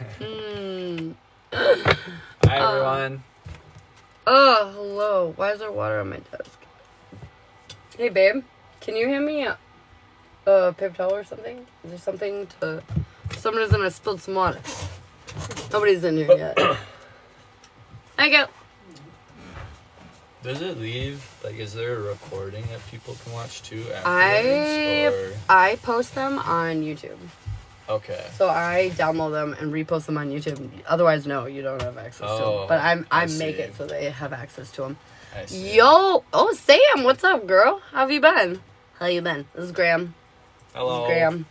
Hi, everyone. Oh, hello. Why is there water on my desk? Hey, babe. Can you hand me a paper towel or something? Is there something to... For some reason, I spilled some water. Nobody's in here yet. I go. Does it leave, like, is there a recording that people can watch too afterwards? I post them on YouTube. Okay. So I download them and repost them on YouTube. Otherwise, no, you don't have access to them. But I make it so they have access to them. I see. Yo! Oh, Sam! What's up, girl? How have you been? How you been? This is Graham. Hello. This is Graham.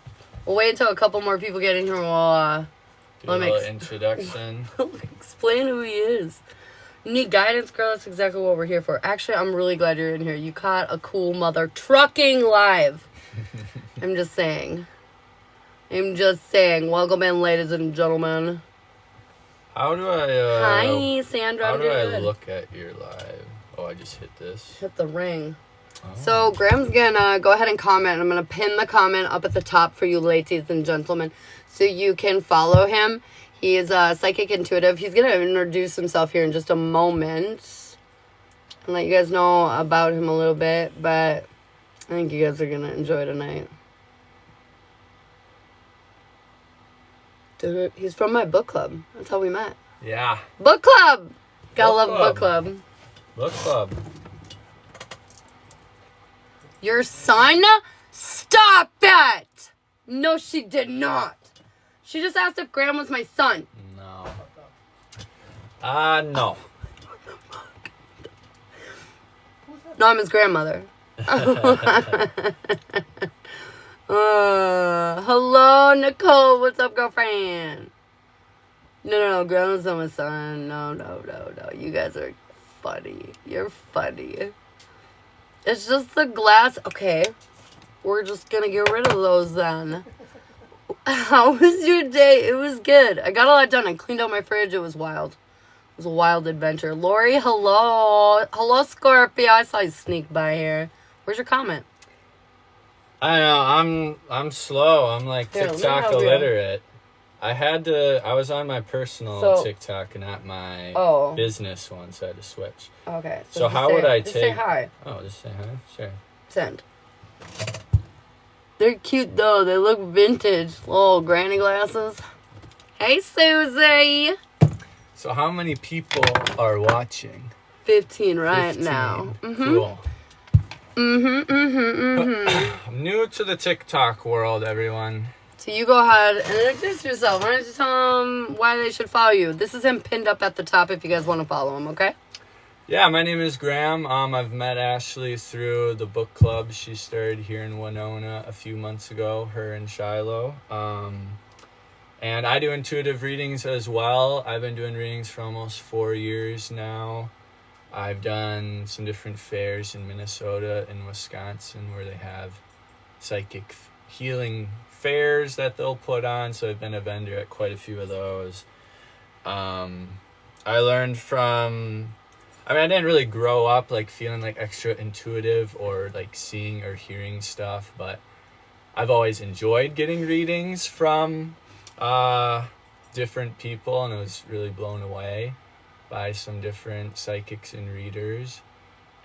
We'll wait until a couple more people get in here. We'll, do a little introduction. explain who he is. You need guidance, girl? That's exactly what we're here for. Actually, I'm really glad you're in here. You caught a cool mother trucking live. I'm just saying. Welcome in, ladies and gentlemen. How do I, Hi, Sandra. How do I look at your live? Oh, I just hit this. Hit the ring. Oh. So, Graham's gonna go ahead and comment. I'm gonna pin the comment up at the top for you, ladies and gentlemen, so you can follow him. He is a psychic intuitive. He's gonna introduce himself here in just a moment and let you guys know about him a little bit, but I think you guys are gonna enjoy tonight. Dude, he's from my book club. That's how we met. Yeah. Book club! Gotta love book club. Book club. Your son? Stop that! No, she did not. She just asked if Graham was my son. No. No. No, I'm his grandmother. Hello, Nicole. What's up, girlfriend? No, Graham's not my son. No. You guys are funny. You're funny. It's just the glass. Okay. We're just gonna get rid of those then. How was your day? It was good. I got a lot done. I cleaned out my fridge. It was wild. It was a wild adventure. Lori, hello. Hello, Scorpio. I saw you sneak by here. Where's your comment? I know, I'm slow. I'm like TikTok illiterate. I was on my personal TikTok and not my business one, so I had to switch. Okay. So how would I take... Just say hi. Oh, just say hi? Sure. Send. They're cute though. They look vintage. Little granny glasses. Hey, Susie. So how many people are watching? 15 right now. Cool. I'm new to the TikTok world, everyone. So you go ahead and introduce yourself. Why don't you tell them why they should follow you? This is him pinned up at the top if you guys want to follow him, okay? Yeah, my name is Graham. I've met Ashley through the book club. She started here in Winona a few months ago, her and Shiloh. And I do intuitive readings as well. I've been doing readings for almost 4 years now. I've done some different fairs in Minnesota and Wisconsin where they have psychic healing fairs that they'll put on. So I've been a vendor at quite a few of those. I learned from... I didn't really grow up like feeling like extra intuitive or like seeing or hearing stuff, but I've always enjoyed getting readings from different people, and I was really blown away by some different psychics and readers,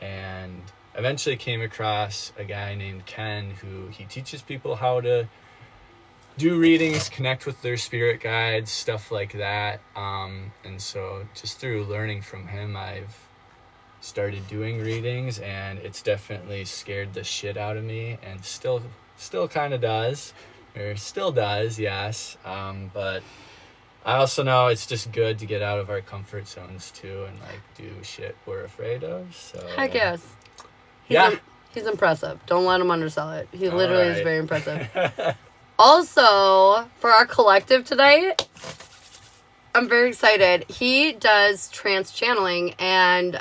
and eventually came across a guy named Ken who he teaches people how to do readings, connect with their spirit guides, stuff like that. And so just through learning from him, I've started doing readings, and it's definitely scared the shit out of me, and still kind of does, or still does, yes. But I also know it's just good to get out of our comfort zones too, and like do shit we're afraid of. So heck yes. He's impressive. Don't let him undersell it. He literally is very impressive. Also, for our collective tonight, I'm very excited. He does trance channeling and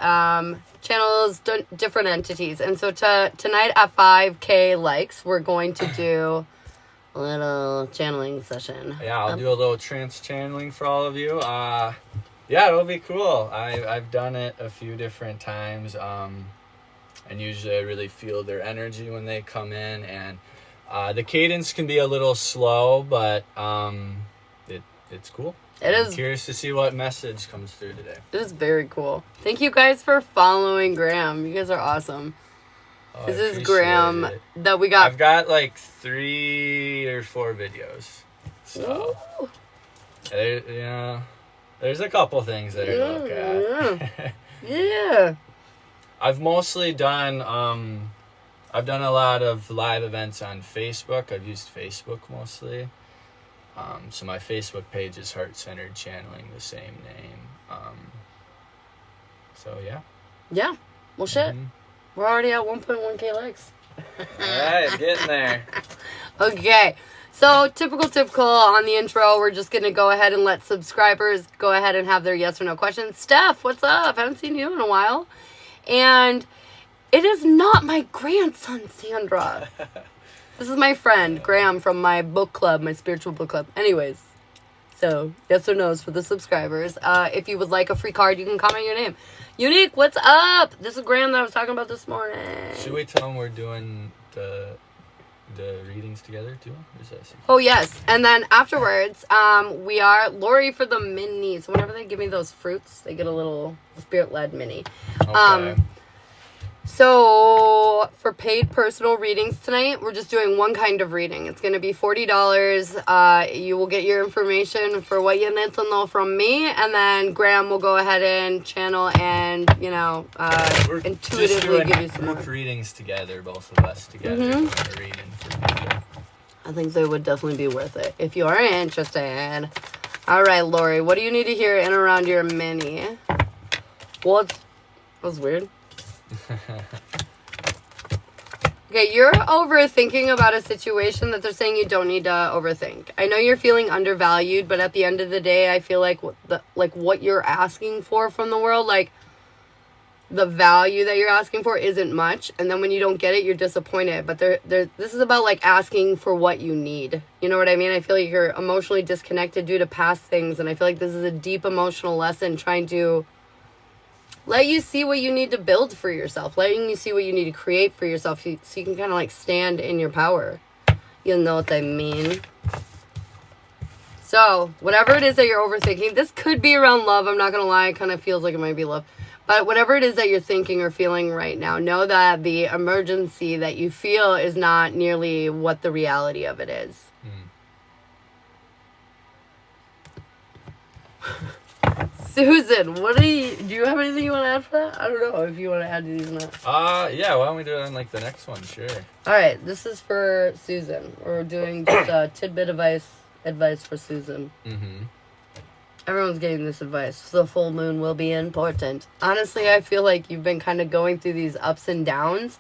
channels different entities. And so tonight at 5K likes, we're going to do a little channeling session. Yeah, I'll do a little trance channeling for all of you. Yeah, it'll be cool. I've done it a few different times. And usually I really feel their energy when they come in. And the cadence can be a little slow, but it's cool. It I'm is. curious to see what message comes through today. It is very cool. Thank you guys for following Graham. You guys are awesome. Oh, This I is appreciate Graham it. that we got. I've got like 3 or 4 videos. So, Ooh. there's a couple things there to look at. Yeah. I've mostly done, I've done a lot of live events on Facebook. I've used Facebook mostly. So my Facebook page is Heart Centered Channeling, the same name. So yeah. Yeah. Well, shit. Mhm. We're already at 1.1k likes. Alright, getting there. Okay. So, typical on the intro. We're just going to go ahead and let subscribers go ahead and have their yes or no questions. Steph, what's up? I haven't seen you in a while. And it is not my grandson, Sandra. This is my friend, Graham, from my book club, my spiritual book club. Anyways, so yes or no's for the subscribers. If you would like a free card, you can comment your name. Unique, what's up? This is Graham that I was talking about this morning. Should we tell them we're doing the readings together too? Or is that secret? Oh, yes. And then afterwards, we are Lori for the mini. So whenever they give me those fruits, they get a little spirit-led mini. Okay. So for paid personal readings tonight, we're just doing one kind of reading. It's going to be $40. You will get your information for what you need to know from me. And then Graham will go ahead and channel and, We're intuitively just doing give you some more. group readings together, both of us together. Mhm. Doing a reading for people. I think they would definitely be worth it if you are interested. All right, Lori, what do you need to hear in around your mini? Well, that was weird. Okay, you're overthinking about a situation that they're saying you don't need to overthink. I know you're feeling undervalued, but at the end of the day, I feel like what you're asking for from the world, like the value that you're asking for isn't much, and then when you don't get it, you're disappointed. But this is about like asking for what you need. You know what I mean? I feel like you're emotionally disconnected due to past things, and I feel like this is a deep emotional lesson trying to let you see what you need to build for yourself, letting you see what you need to create for yourself so you can kind of like stand in your power. You know what I mean? So, whatever it is that you're overthinking, this could be around love. I'm not going to lie. It kind of feels like it might be love. But whatever it is that you're thinking or feeling right now, know that the emergency that you feel is not nearly what the reality of it is. Susan, do you have anything you want to add for that? I don't know if you want to add to these or not. Yeah, why don't we do it on like the next one? Sure. All right, this is for Susan. We're doing just a tidbit advice for Susan. Mm-hmm. Everyone's getting this advice. The full moon will be important. Honestly, I feel like you've been kind of going through these ups and downs.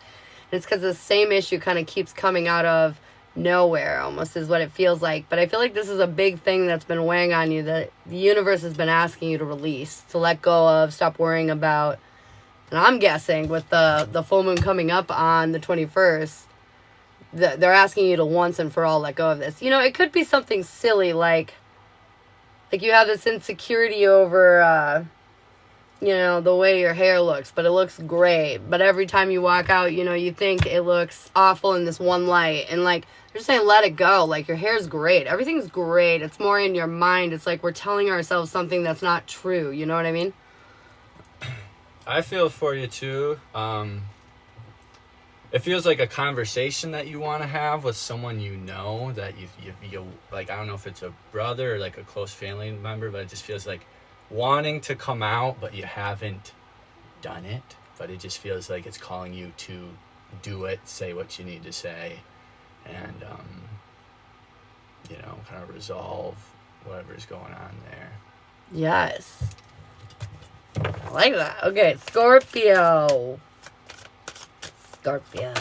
And it's because the same issue kind of keeps coming out of nowhere, almost is what it feels like. But I feel like this is a big thing that's been weighing on you that the universe has been asking you to release, to let go of, stop worrying about. And I'm guessing with the full moon coming up on the 21st, they're asking you to once and for all let go of this. You know, it could be something silly like you have this insecurity over, the way your hair looks, but it looks great. But every time you walk out, you think it looks awful in this one light. And, they're just saying let it go. Your hair's great. Everything's great. It's more in your mind. It's like we're telling ourselves something that's not true. You know what I mean? I feel for you, too. It feels like a conversation that you want to have with someone that you I don't know if it's a brother or a close family member, but it just feels like wanting to come out, but you haven't done it. But it just feels like it's calling you to do it, say what you need to say, and, kind of resolve whatever's going on there. Yes. I like that. Okay, Scorpio. Okay,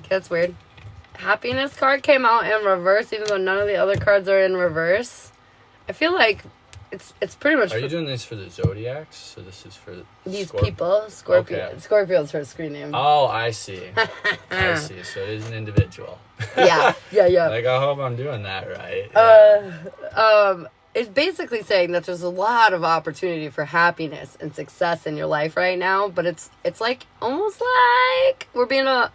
that's weird. Happiness card came out in reverse, even though none of the other cards are in reverse. I feel like it's pretty much. Are you doing this for the zodiacs? So this is for these people. Scorpio. Okay. Scorpio's her screen name. Oh, I see. I see. So it is an individual. Yeah. I hope I'm doing that right. It's basically saying that there's a lot of opportunity for happiness and success in your life right now, but it's like almost like we're being I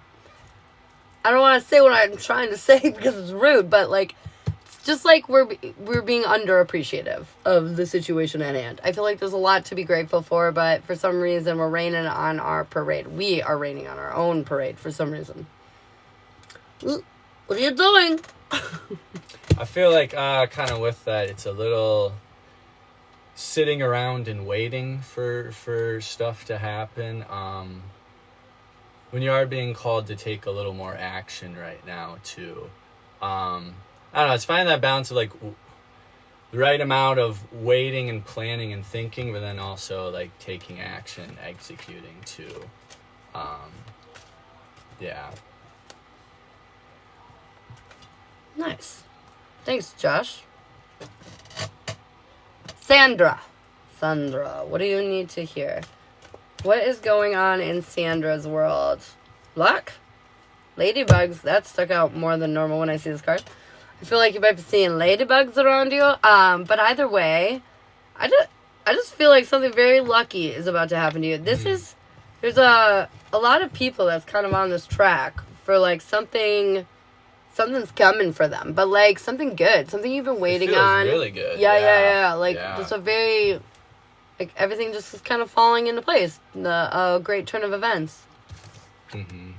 don't want to say what I'm trying to say because it's rude, but just like we're being underappreciative of the situation at hand. I feel like there's a lot to be grateful for, but for some reason we're raining on our parade. We are raining on our own parade for some reason. What are you doing? I feel like kind of with that, it's a little sitting around and waiting for stuff to happen. When you are being called to take a little more action right now too. I don't know, it's finding that balance of like the right amount of waiting and planning and thinking, but then also like taking action, executing too. Yeah. Nice. Thanks, Josh. Sandra, what do you need to hear? What is going on in Sandra's world? Luck? Ladybugs, that stuck out more than normal when I see this card. I feel like you might be seeing ladybugs around you. But either way, I just feel like something very lucky is about to happen to you. There's a lot of people that's kind of on this track for like something's coming for them, but like something good, something you've been waiting on. Really good. Yeah. Like just a very, like everything just is kind of falling into place. A great turn of events. Mm-hmm.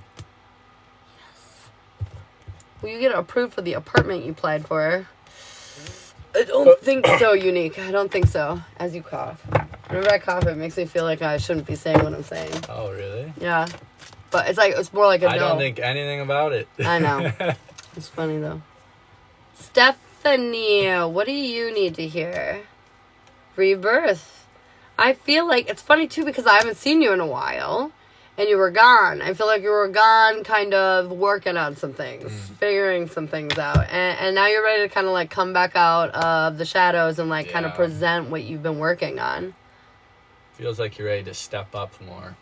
Will you get approved for the apartment you applied for? I don't think so, Unique. I don't think so. As you cough. Whenever I cough, it makes me feel like I shouldn't be saying what I'm saying. Oh, really? Yeah. But it's more like a no. I don't think anything about it. I know. It's funny, though. Stephanie, what do you need to hear? Rebirth. I feel like it's funny, too, because I haven't seen you in a while. And you were gone. I feel like you were gone kind of working on some things, figuring some things out. And now you're ready to kind of like come back out of the shadows and like kind of present what you've been working on. Feels like you're ready to step up more.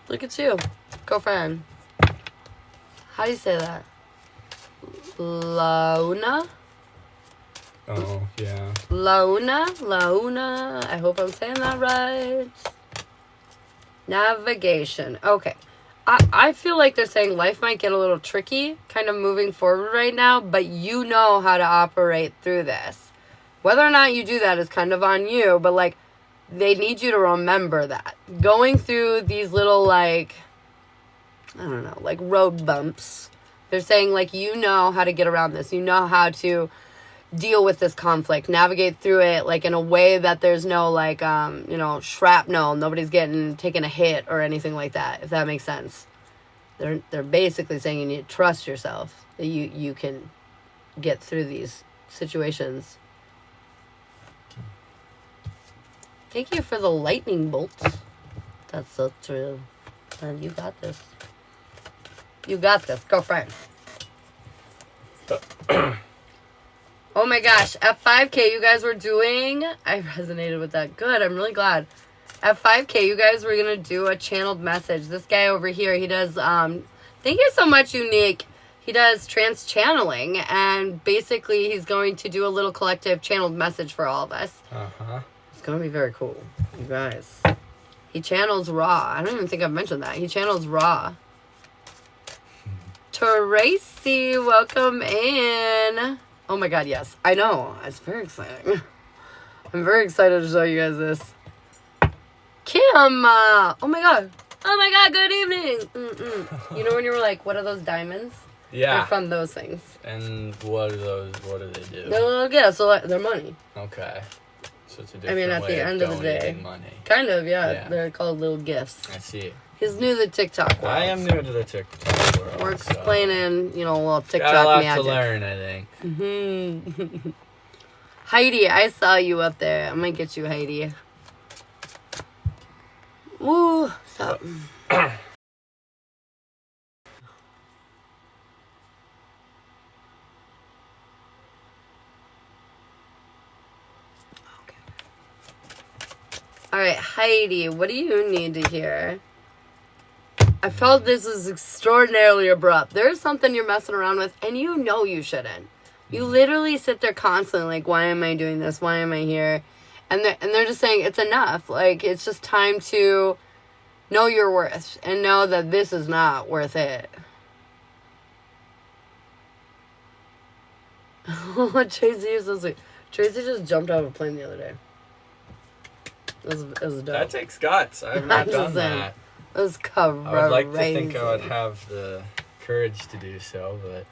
Look at you. Girlfriend. How do you say that? Launa? Oh, yeah. Launa. I hope I'm saying that right. Navigation. Okay. I feel like they're saying life might get a little tricky kind of moving forward right now, but you know how to operate through this. Whether or not you do that is kind of on you, but like they need you to remember that. Going through these little like, I don't know, like road bumps. They're saying like you know how to get around this. You know how to deal with this conflict, navigate through it like in a way that there's no like shrapnel, nobody's taking a hit or anything like that, if that makes sense. They're basically saying you need to trust yourself, that you can get through these situations. Thank you for the lightning bolts. That's so true. And you got this. You got this, girlfriend. Oh my gosh, at 5K you guys were doing, I resonated with that. Good, I'm really glad. At 5K you guys were going to do a channeled message. This guy over here, he does, thank you so much, Unique. He does trance channeling, and basically he's going to do a little collective channeled message for all of us. Uh-huh. It's going to be very cool, you guys. He channels Ra. I don't even think I've mentioned that. He channels Ra. Tracy, welcome in. Oh my god, yes. I know. It's very exciting. I'm very excited to show you guys this. Kim! Oh my god. Oh my god, good evening! You know when you were like, what are those diamonds? Yeah. They're from those things. And what are those? What do they do? They're little gifts, so they're money. Okay. So it's a different at way the end of the day. donating money. Kind of, yeah. They're called little gifts. I see. He's new to the TikTok world. I am new to the TikTok world. We're explaining, a little TikTok got a lot magic. to learn, I think. Heidi, I saw you up there. I'm gonna get you, Heidi. Woo! Stop. Alright, Heidi, what do you need to hear? I felt this was extraordinarily abrupt. There's something you're messing around with, and you know you shouldn't. You literally sit there constantly like, why am I doing this? Why am I here? And they're just saying, it's enough. Like, it's just time to know your worth and know that this is not worth it. Oh, Tracy, you're so sweet. Tracy just jumped out of a plane the other day. It was dope. That takes guts. I've not done that. It was crazy. I would like to think I would have the courage to do so, but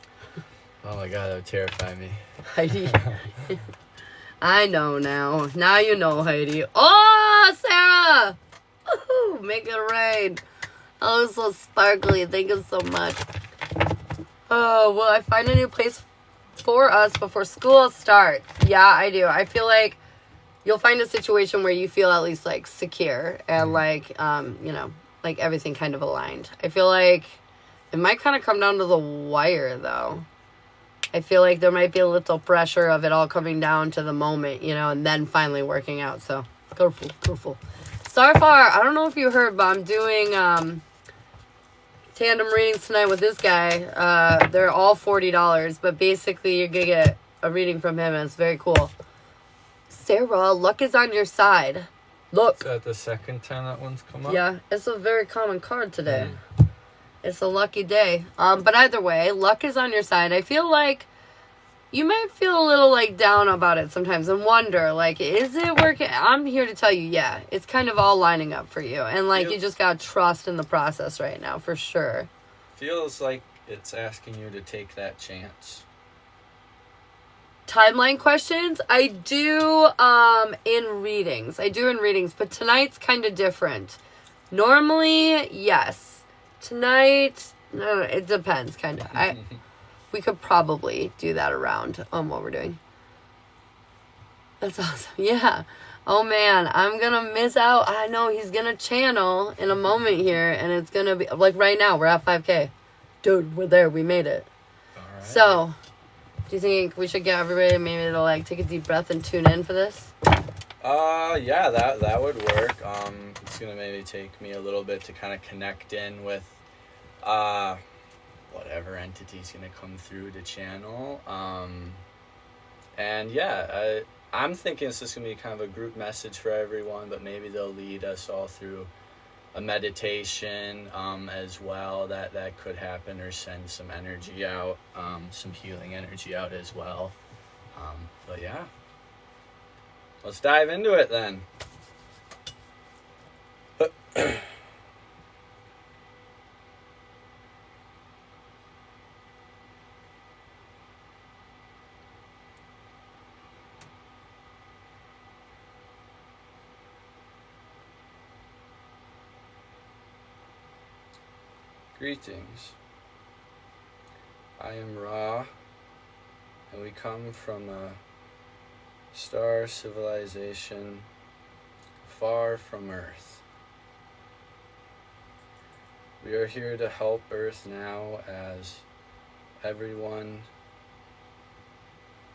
oh my god, that would terrify me. Heidi. I know now. Now you know, Heidi. Oh, Sarah! Woohoo! Make it rain. Oh, it's so sparkly. Thank you so much. Oh, will I find a new place for us before school starts? Yeah, I do. I feel like you'll find a situation where you feel at least, like, secure and, like, you know, like, everything kind of aligned. I feel like it might kind of come down to the wire, though. I feel like there might be a little pressure of it all coming down to the moment, you know, and then finally working out. So, careful. Starfar, I don't know if you heard, but I'm doing tandem readings tonight with this guy. They're all $40, but basically you're going to get a reading from him, and it's very cool. Sarah, luck is on your side. Look. Is that the second time that one's come up? Yeah, it's a very common card today. It's a lucky day. But either way, luck is on your side. I feel like you might feel a little, like, down about it sometimes and wonder, like, is it working? I'm here to tell you, yeah, it's kind of all lining up for you. And, like, you just got to trust in the process right now, for sure. Feels like it's asking you to take that chance. Timeline questions? I do in readings, but tonight's kind of different. Normally, yes. Tonight, no, it depends, kind of. We could probably do that around what we're doing. That's awesome. Yeah. Oh, man, I'm going to miss out. I know he's going to channel in a moment here, and it's going to be, like, right now, we're at 5K. Dude, we're there. We made it. All right. So, do you think we should get everybody maybe to, like, take a deep breath and tune in for this? Yeah, that would work. It's going to maybe take me a little bit to kind of connect in with whatever entity's going to come through the channel. And yeah, I'm thinking this is going to be kind of a group message for everyone, but maybe they'll lead us all through a meditation as well. That could happen, or send some energy out, some healing energy out as well. But yeah, let's dive into it then. Greetings. I am Ra, and we come from a star civilization far from Earth. We are here to help Earth now, as everyone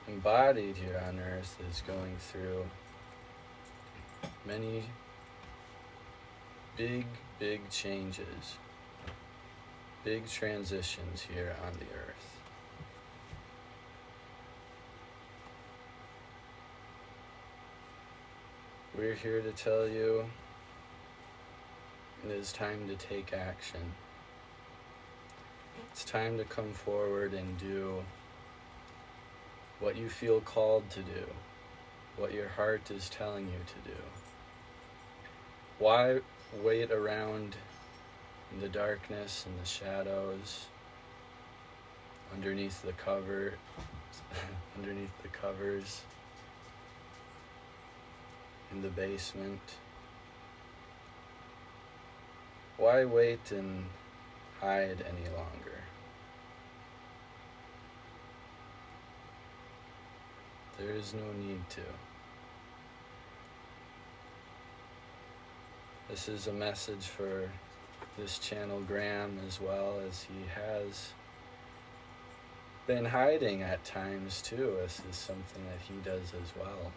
embodied here on Earth is going through many big changes. Big transitions here on the Earth. We're here to tell you it is time to take action. It's time to come forward and do what you feel called to do, what your heart is telling you to do. Why wait around in the darkness and the shadows, underneath the covers, in the basement? Why wait and hide any longer? There is no need to. This is a message for this channel Graham, as well, as he has been hiding at times too. This is something that he does as well.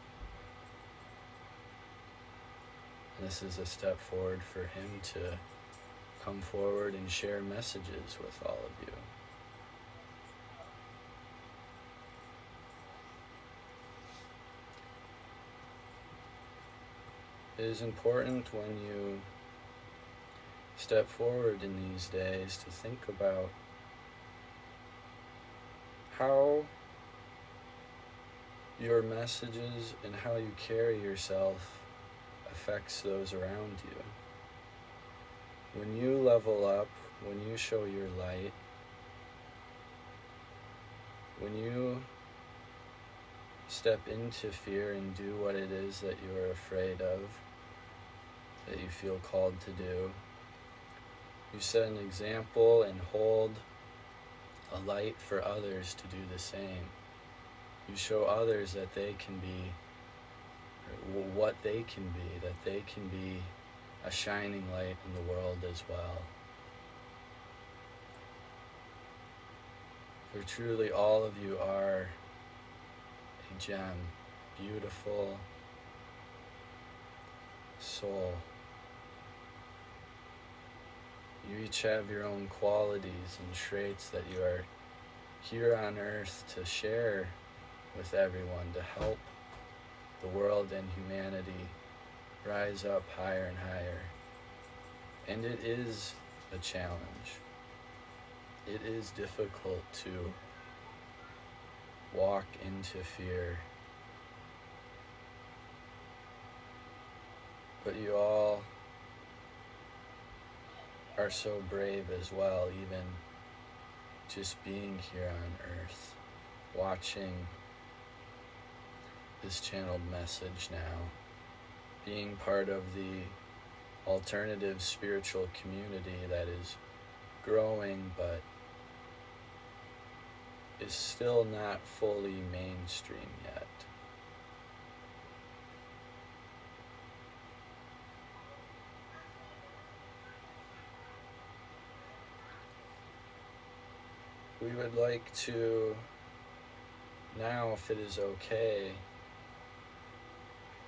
And this is a step forward for him to come forward and share messages with all of you. It is important when you step forward in these days to think about how Your messages and how you carry yourself affects those around you. When you level up, when you show your light, when you step into fear and do what it is that you are afraid of, that you feel called to do, you set an example and hold a light for others to do the same. You show others that they can be, or what they can be, that they can be a shining light in the world as well. For truly all of you are a gem, beautiful soul. You each have your own qualities and traits that you are here on earth to share with everyone, to help the world and humanity rise up higher and higher. And it is a challenge. It is difficult to walk into fear. But you all are so brave as well, even just being here on earth, watching this channeled message now, being part of the alternative spiritual community that is growing but is still not fully mainstream yet. We would like to now, if it is okay,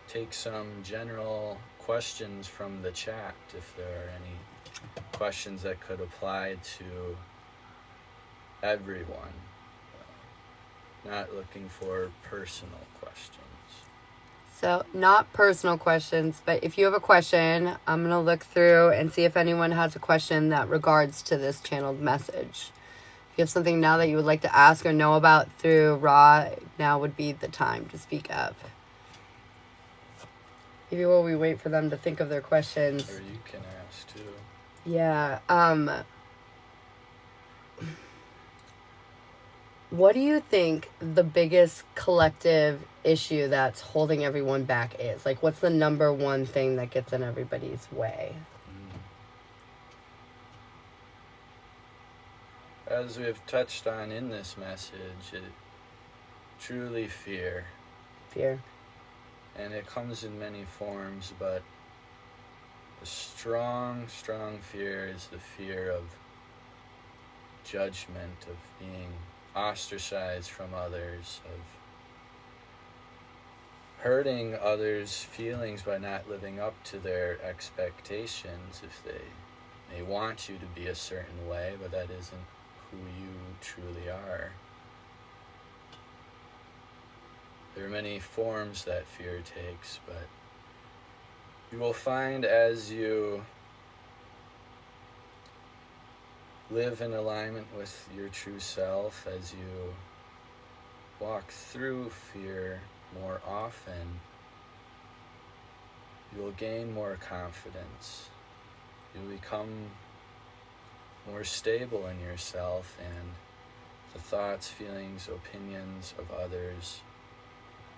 take some general questions from the chat, if there are any questions that could apply to everyone. Not looking for personal questions. So, not personal questions, but if you have a question, I'm going to look through and see if anyone has a question that regards to this channeled message. If you have something now that you would like to ask or know about through Ra, now would be the time to speak up. Maybe while we wait for them to think of their questions. Or you can ask too. Yeah, what do you think the biggest collective issue that's holding everyone back is? Like, what's the number one thing that gets in everybody's way? As we have touched on in this message, it truly fear. Fear. And it comes in many forms, but a strong, strong fear is the fear of judgment, of being ostracized from others, of hurting others' feelings by not living up to their expectations. If they want you to be a certain way, but that isn't who you truly are. There are many forms that fear takes, but you will find as you live in alignment with your true self, as you walk through fear more often, you will gain more confidence. You'll become more stable in yourself, and the thoughts, feelings, opinions of others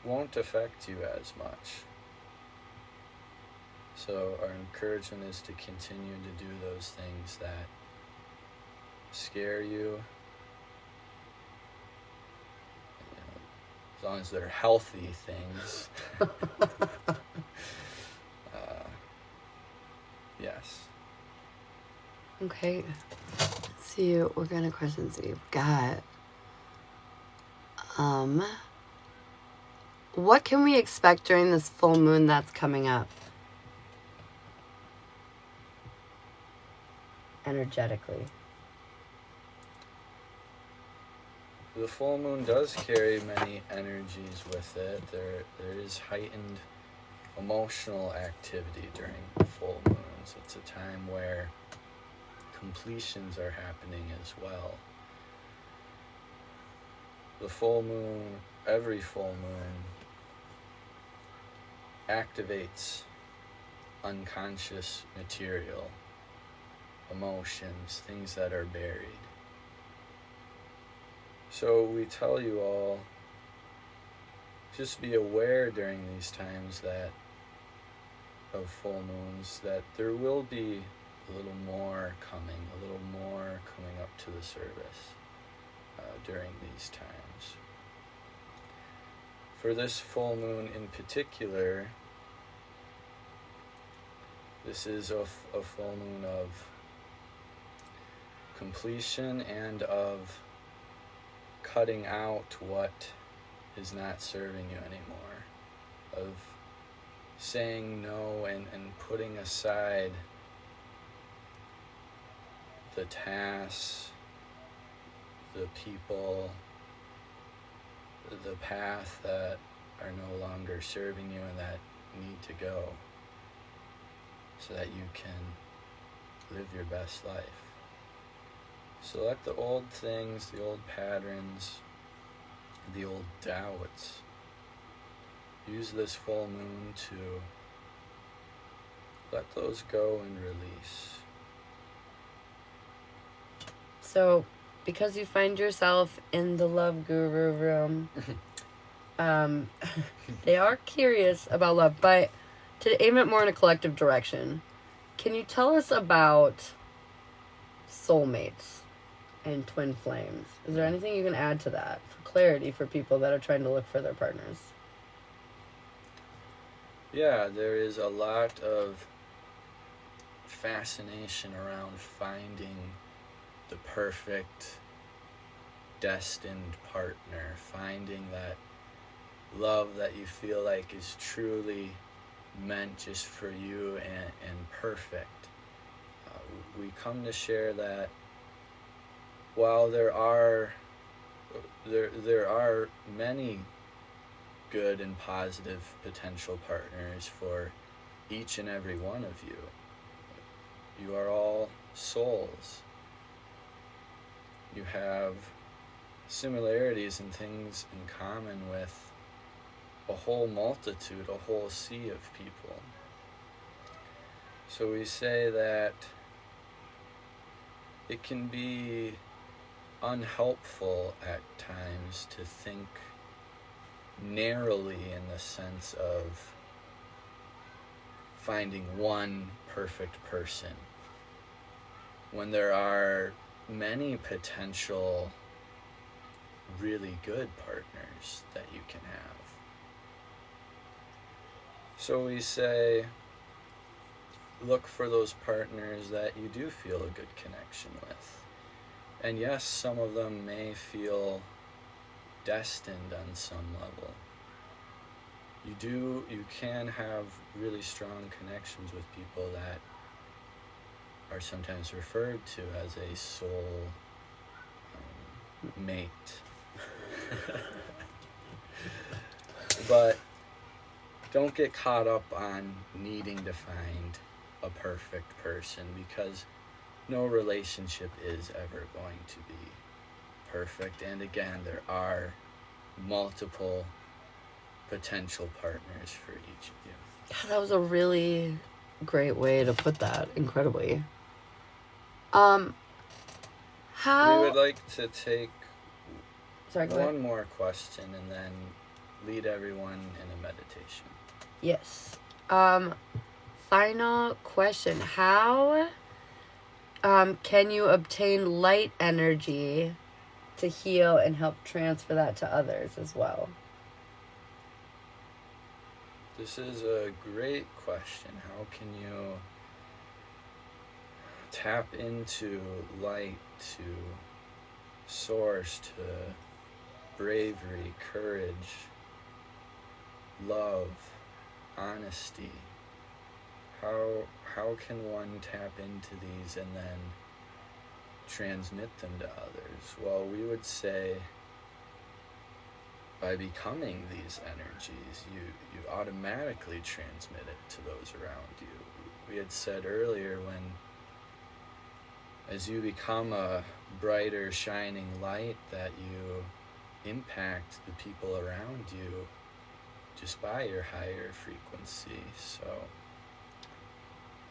won't affect you as much. So our encouragement is to continue to do those things that scare you, as long as they're healthy things. Yes. Okay. Let's see what kind of questions we've got. What can we expect during this full moon that's coming up? Energetically. The full moon does carry many energies with it. There is heightened emotional activity during full moons. It's a time where completions are happening as well. the full moon, every full moon, activates unconscious material, emotions, things that are buried. So we tell you all, just be aware during these times that of full moons that there will be a little more coming up to the service during these times. For this full moon in particular, this is a full moon of completion and of cutting out what is not serving you anymore, of saying no and putting aside the tasks, the people, the path that are no longer serving you and that need to go, so that you can live your best life. So let the old things, the old patterns, the old doubts, use this full moon to let those go and release. So, because you find yourself in the Love Guru room, they are curious about love, but to aim it more in a collective direction, can you tell us about soulmates and twin flames? Is there anything you can add to that for clarity for people that are trying to look for their partners? Yeah, there is a lot of fascination around finding the perfect destined partner, finding that love that you feel like is truly meant just for you and perfect. We come to share that while there are many good and positive potential partners for each and every one of you, you are all souls. You have similarities and things in common with a whole multitude, a whole sea of people. So we say that it can be unhelpful at times to think narrowly in the sense of finding one perfect person when there are many potential really good partners that you can have. So we say, look for those partners that you do feel a good connection with. And yes, some of them may feel destined on some level. You can have really strong connections with people that are sometimes referred to as a soul mate. But don't get caught up on needing to find a perfect person, because no relationship is ever going to be perfect. And again, there are multiple potential partners for each of you. Yeah, that was a really great way to put that. Incredibly. How? We would like to take Sorry, go one ahead. more question and then lead everyone in a meditation. Yes. Final question. How can you obtain light energy to heal and help transfer that to others as well? This is a great question. How can you tap into light, to source, to bravery, courage, love, honesty? How can one tap into these and then transmit them to others? Well, we would say by becoming these energies, you automatically transmit it to those around you. We had said earlier, as you become a brighter, shining light, that you impact the people around you just by your higher frequency. So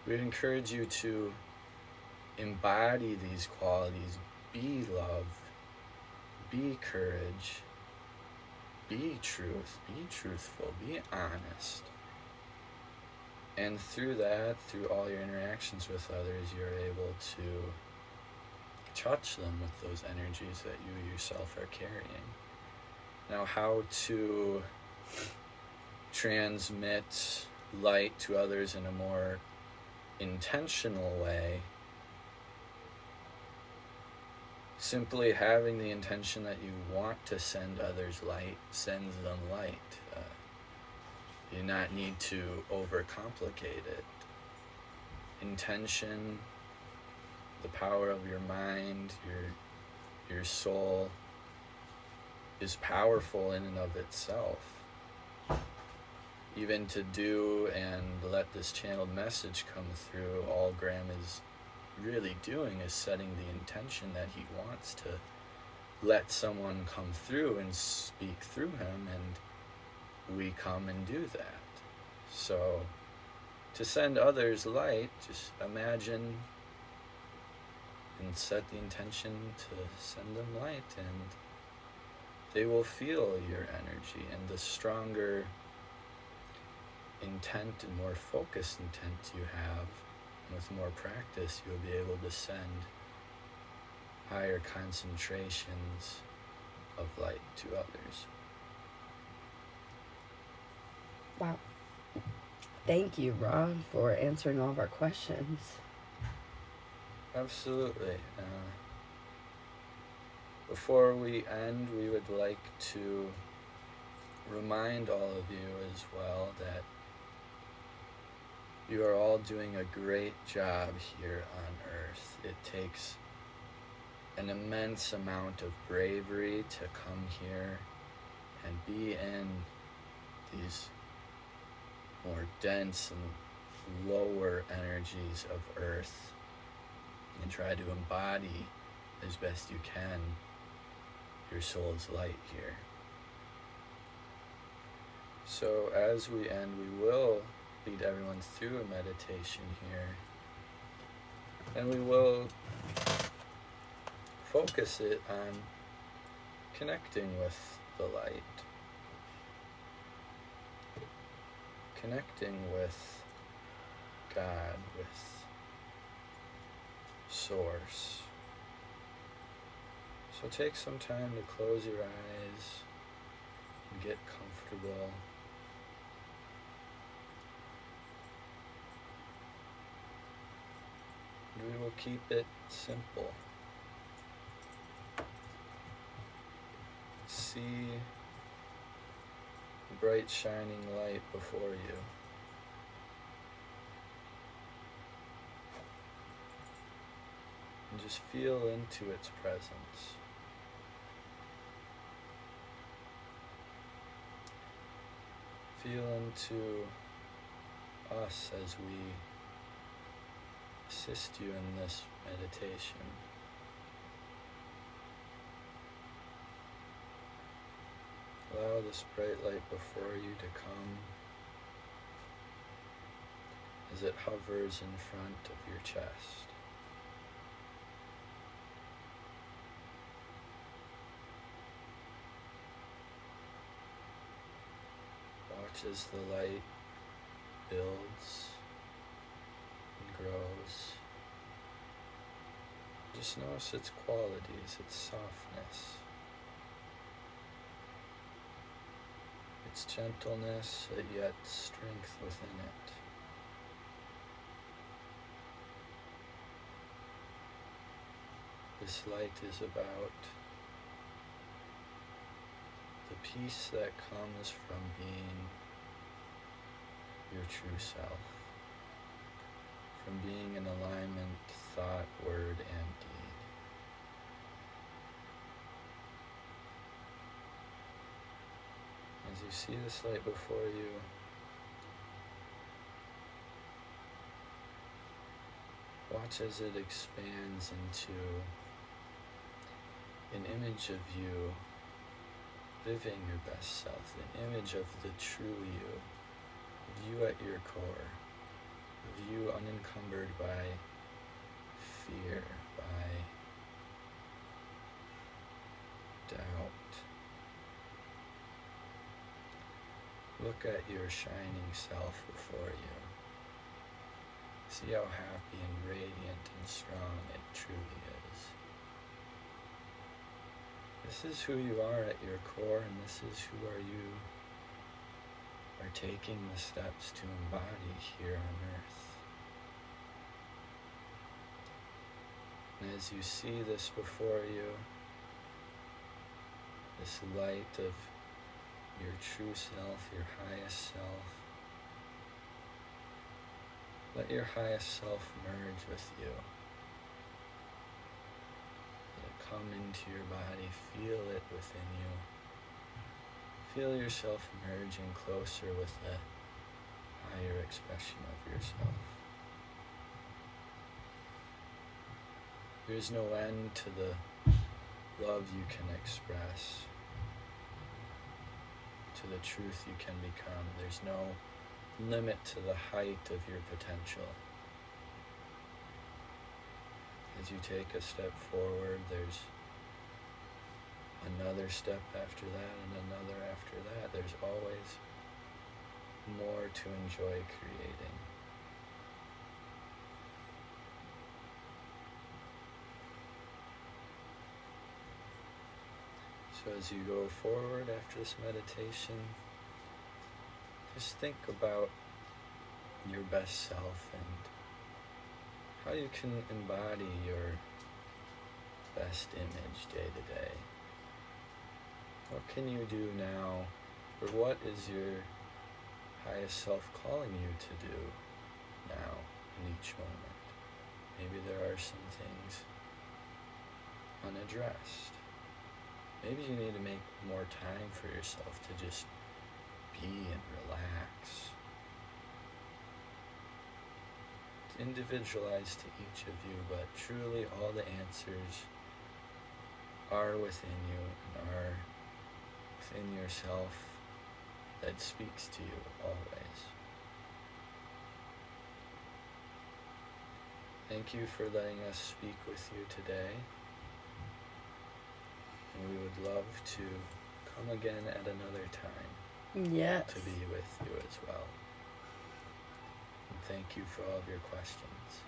we'd encourage you to embody these qualities. Be love, be courage, be truth, be truthful, be honest. And through that, through all your interactions with others, you're able to touch them with those energies that you yourself are carrying. Now, how to transmit light to others in a more intentional way. Simply having the intention that you want to send others light sends them light. You do not need to overcomplicate it. Intention, the power of your mind, your soul is powerful in and of itself. Even to do and let this channeled message come through, all Graham is really doing is setting the intention that he wants to let someone come through and speak through him, and we come and do that. So to send others light, just imagine and set the intention to send them light, and they will feel your energy. And the stronger intent and more focused intent you have, with more practice, you'll be able to send higher concentrations of light to others. Wow. Thank you, Ron, for answering all of our questions. Absolutely. Before we end, we would like to remind all of you as well that you are all doing a great job here on Earth. It takes an immense amount of bravery to come here and be in these more dense and lower energies of Earth and try to embody as best you can your soul's light here. So as we end, we will lead everyone through a meditation here, and we will focus it on connecting with the light, connecting with God, with Source. So take some time to close your eyes and get comfortable. We will keep it simple. See the bright shining light before you. And just feel into its presence. Feel into us as we assist you in this meditation. Allow this bright light before you to come as it hovers in front of your chest. Watch as the light builds and grows. Just notice its qualities, its softness, its gentleness, but yet strength within it. This light is about the peace that comes from being your true self, from being in alignment, thought, word, and deed. As you see this light before you, watch as it expands into an image of you living your best self, the image of the true you at your core, of you unencumbered by fear, by doubt. Look at your shining self before you. See how happy and radiant and strong it truly is. This is who you are at your core, and this is who you are taking the steps to embody here on earth. And as you see this before you, this light of your true self, your highest self, let your highest self merge with you. Let it come into your body, feel it within you. Feel yourself merging closer with the higher expression of yourself. There's no end to the love you can express, to the truth you can become. There's no limit to the height of your potential. As you take a step forward, there's another step after that and another after that. There's always more to enjoy creating. So as you go forward after this meditation, just think about your best self and how you can embody your best image day to day. What can you do now, or what is your highest self calling you to do now in each moment? Maybe there are some things unaddressed. Maybe you need to make more time for yourself to just be and relax. It's individualized to each of you, but truly all the answers are within you and are within yourself that speaks to you always. Thank you for letting us speak with you today. And we would love to come again at another time. Yes. To be with you as well. And thank you for all of your questions.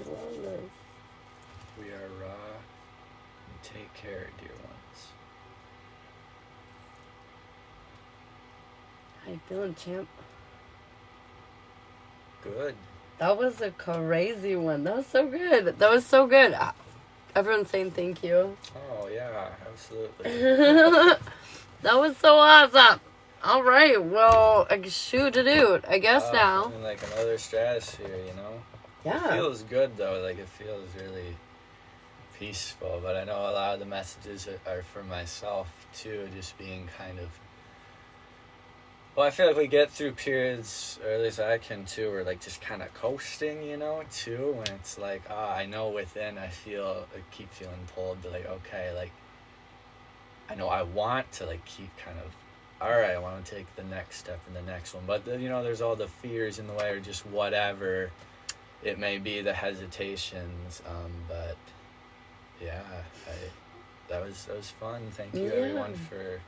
Love. We are Ra, and take care, dear ones. How you feeling, champ? Good. That was a crazy one. That was so good. That was so good. Everyone's saying thank you. Oh, yeah, absolutely. That was so awesome. All right, well, shoot a dude. I guess now. In like another stratosphere, you know? Yeah. It feels good, though. Like, it feels really peaceful. But I know a lot of the messages are for myself, too, just being kind of... Well, I feel like we get through periods, or at least I can, too, where, like, just kind of coasting, you know, too, when it's like, I know within I keep feeling pulled to, like, okay, like, I know I want to, like, keep kind of, all right, I want to take the next step and the next one, but, you know, there's all the fears in the way, or just whatever it may be, the hesitations, but, yeah, that was fun. Thank you, everyone, for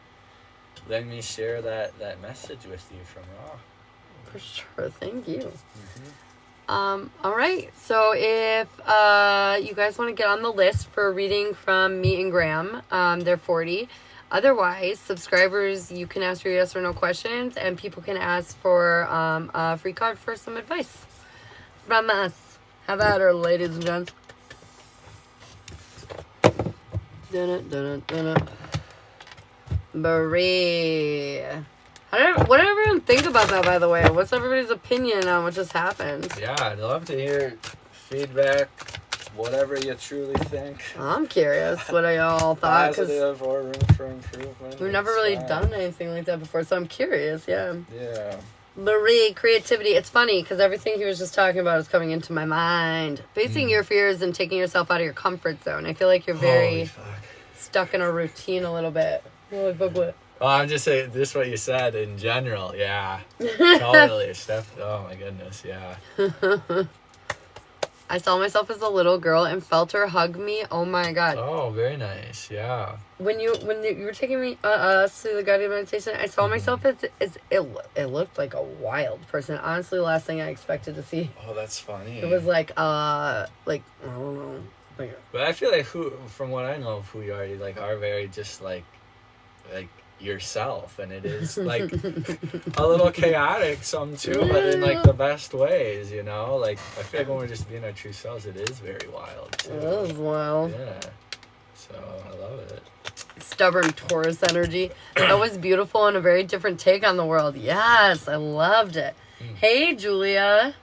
letting me share that message with you from Ra. For sure. Thank you. Mm-hmm. All right. So if you guys want to get on the list for a reading from me and Graham, they're 40. Otherwise, subscribers, you can ask your yes or no questions, and people can ask for a free card for some advice from us. Have at her, ladies and gents. Marie. What did everyone think about that, by the way? What's everybody's opinion on what just happened? Yeah, I'd love to hear feedback, whatever you truly think. I'm curious what y'all thought. Positive or room for improvement. We've never really done anything like that before, so I'm curious, yeah. Yeah. Marie, creativity. It's funny, because everything he was just talking about is coming into my mind. Facing your fears and taking yourself out of your comfort zone. I feel like you're very... Holy fuck. stuck in a routine a little bit. Oh, I'm just saying, this is what you said in general. Yeah. Totally. Oh, my goodness. Yeah. I saw myself as a little girl and felt her hug me. Oh, my God. Oh, very nice. Yeah. When you were taking me us through the guided meditation, I saw myself as it looked like a wild person. Honestly, last thing I expected to see. Oh, that's funny. It was like I don't know. But I feel like from what I know of who you are very just like yourself, and it is like a little chaotic some too, but in like the best ways, you know. Like I feel like when we're just being our true selves, it is very wild too. It is wild. Yeah. So I love it. Stubborn Taurus energy. That was beautiful and a very different take on the world. Yes, I loved it. Hey, Julia.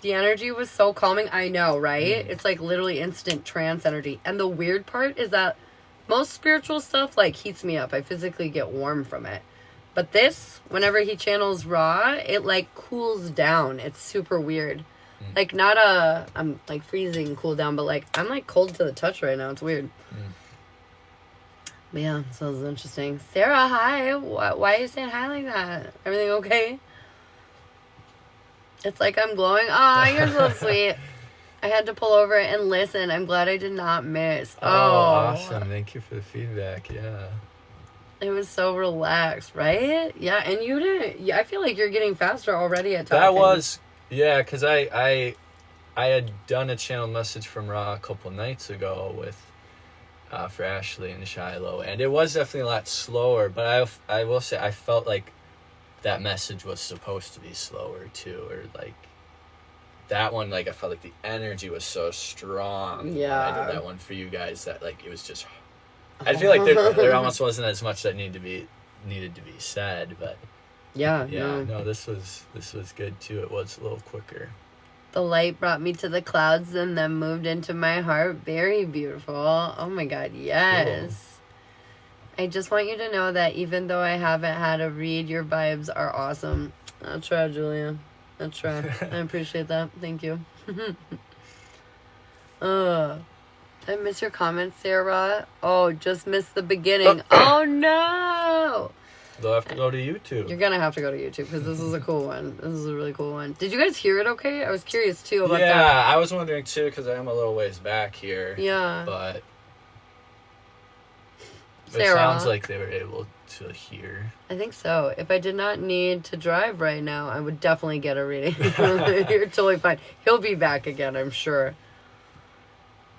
The energy was so calming. I know, right? It's like literally instant trance energy. And the weird part is that most spiritual stuff like heats me up. I physically get warm from it. But this, whenever he channels Ra, it like cools down. It's super weird. Like not I'm like freezing cool down, but like I'm like cold to the touch right now. It's weird. But yeah, so it's interesting. Sarah, hi. Why are you saying hi like that? Everything okay? It's like I'm glowing. Oh, you're so sweet. I had to pull over and listen. I'm glad I did not miss. Oh, awesome. Thank you for the feedback. Yeah. It was so relaxed, right? Yeah, and you didn't... Yeah, I feel like you're getting faster already at talking. That was... Yeah, because I had done a channel message from Ra a couple nights ago with... for Ashley and Shiloh, and it was definitely a lot slower, but I will say I felt like that message was supposed to be slower too, or like that one, like I felt like the energy was so strong. Yeah, I did that one for you guys that like it was just I feel like there almost wasn't as much that needed to be said, but yeah, no, this was good too. It was a little quicker. The light brought me to the clouds and then moved into my heart. Very beautiful. Oh my God, yes. Cool. I just want you to know that even though I haven't had a read, your vibes are awesome. I'll try, Julia. I'll try. I appreciate that. Thank you. I miss your comments, Sarah. Oh, just missed the beginning. Oh no! They'll have to go to YouTube. You're gonna have to go to YouTube because this is a cool one. This is a really cool one. Did you guys hear it okay? I was curious too about that. Yeah, I was wondering too because I am a little ways back here. Yeah. But Sarah, it sounds like they were able to hear. I think so. If I did not need to drive right now, I would definitely get a reading. You're totally fine. He'll be back again, I'm sure.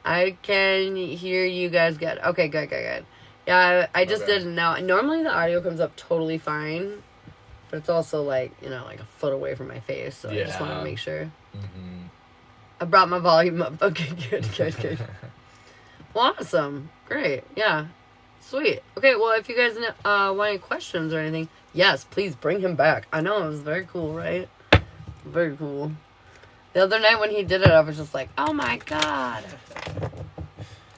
I can hear you guys good. Okay, good. Yeah, I just didn't know. Normally the audio comes up totally fine, but it's also like, like a foot away from my face, so I just want to make sure. Mm-hmm. I brought my volume up. Okay, good. Well, awesome. Great. Yeah. Sweet. Okay, well, if you guys want any questions or anything, yes, please bring him back. I know, it was very cool, right? Very cool. The other night when he did it, I was just like, oh my God.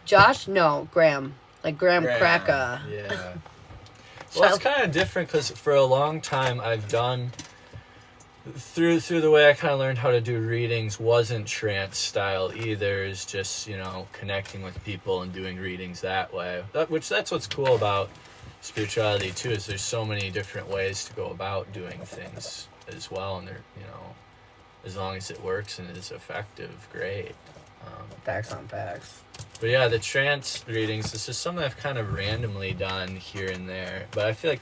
Josh? No, Graham. Like Graham Cracker. Yeah. Well, it's kind of different because for a long time I've done... Through the way I kind of learned how to do readings wasn't trance style either. It's just, connecting with people and doing readings that way. That's what's cool about spirituality too, is there's so many different ways to go about doing things as well. And they're, as long as it works and is effective, great. Facts on facts. But yeah, the trance readings, this is something I've kind of randomly done here and there. But I feel like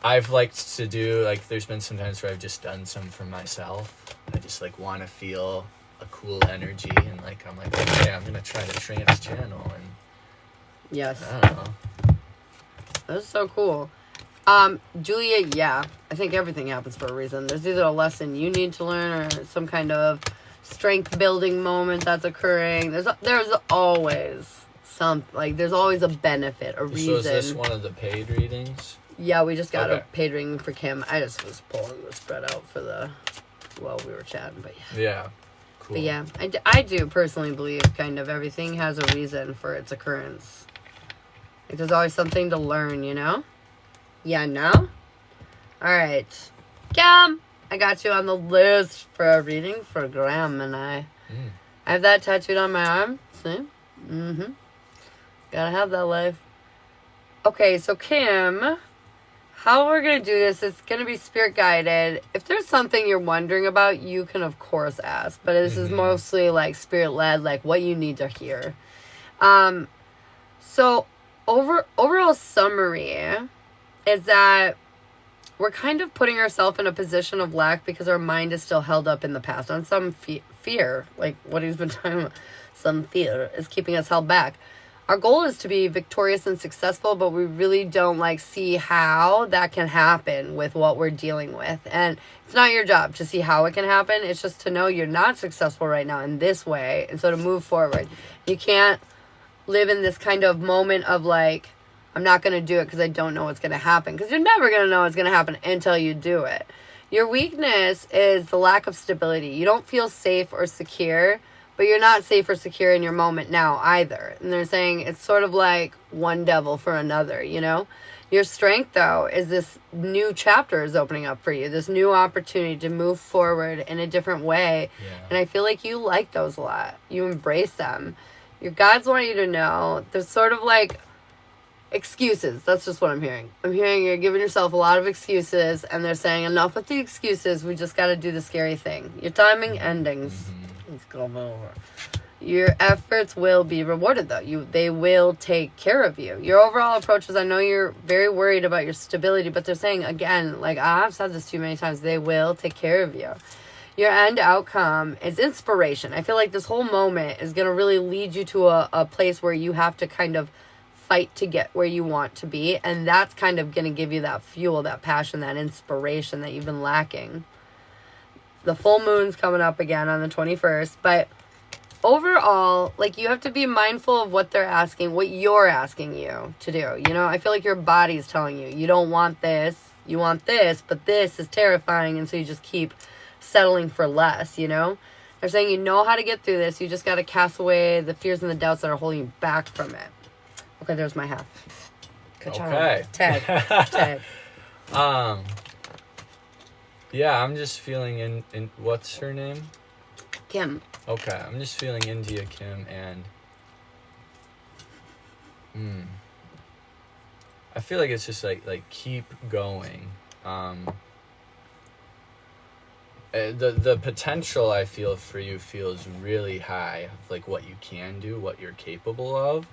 I've liked to do, there's been some times where I've just done some for myself. I just, want to feel a cool energy, and, I'm like, okay, I'm going to try the trance channel, and... Yes. I don't know. That's so cool. Julia, yeah, I think everything happens for a reason. There's either a lesson you need to learn or some kind of strength-building moment that's occurring. There's always there's always a benefit, a reason. So is this one of the paid readings? Yeah, we just got a paid reading for Kim. I just was pulling the spread out while we were chatting, but yeah. Yeah, cool. But yeah, I do personally believe kind of everything has a reason for its occurrence. There's always something to learn, Yeah, no? Alright. Kim! I got you on the list for a reading for Graham and I. I have that tattooed on my arm. See? Mm-hmm. Gotta have that life. Okay, so Kim, how we're gonna do this is gonna be spirit guided. If there's something you're wondering about, you can of course ask. But this is mostly like spirit led, like what you need to hear. So overall summary is that we're kind of putting ourselves in a position of lack because our mind is still held up in the past on some fear, like what he's been talking about. Some fear is keeping us held back. Our goal is to be victorious and successful, but we really don't like see how that can happen with what we're dealing with. And it's not your job to see how it can happen. It's just to know you're not successful right now in this way. And so to move forward, you can't live in this kind of moment of like, I'm not going to do it because I don't know what's going to happen. Because you're never going to know what's going to happen until you do it. Your weakness is the lack of stability. You don't feel safe or secure, but you're not safe or secure in your moment now either. And they're saying it's sort of like one devil for another, you know? Your strength, though, is this new chapter is opening up for you. This new opportunity to move forward in a different way. Yeah. And I feel like you like those a lot. You embrace them. Your guides want you to know there's sort of like excuses. That's just what I'm hearing. I'm hearing you're giving yourself a lot of excuses, and they're saying enough with the excuses. We just got to do the scary thing. Your timing endings. Let's go over. Your efforts will be rewarded, though. They will take care of you. Your overall approach is, I know you're very worried about your stability, but they're saying, again, like I've said this too many times, they will take care of you. Your end outcome is inspiration. I feel like this whole moment is going to really lead you to a place where you have to kind of fight to get where you want to be. And that's kind of going to give you that fuel, that passion, that inspiration that you've been lacking. The full moon's coming up again on the 21st. But overall, like, you have to be mindful of what they're asking, what you're asking you to do. You know, I feel like your body's telling you, you don't want this, you want this, but this is terrifying. And so you just keep settling for less, you know? They're saying you know how to get through this. You just got to cast away the fears and the doubts that are holding you back from it. Okay, there's my half. Good job. Okay. Ted. Yeah, I'm just feeling in what's her name? Kim. Okay, I'm just feeling India Kim, and I feel like it's just like keep going. The potential I feel for you feels really high, like what you can do, what you're capable of.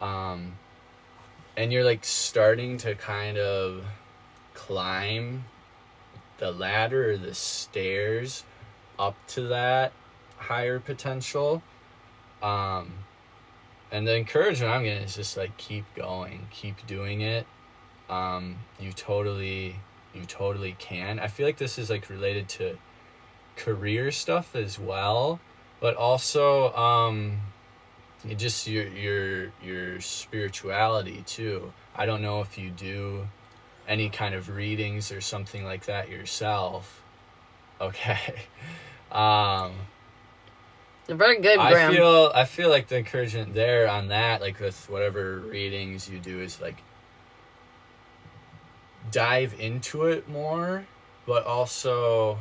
And you're like starting to kind of climb the ladder or the stairs up to that higher potential. And the encouragement I'm getting is just like keep going, keep doing it. You totally can. I feel like this is like related to career stuff as well, but also just your spirituality too. I don't know if you do any kind of readings or something like that yourself. Okay. Very good, Graham. I feel like the encouragement there on that, like with whatever readings you do, is like dive into it more, but also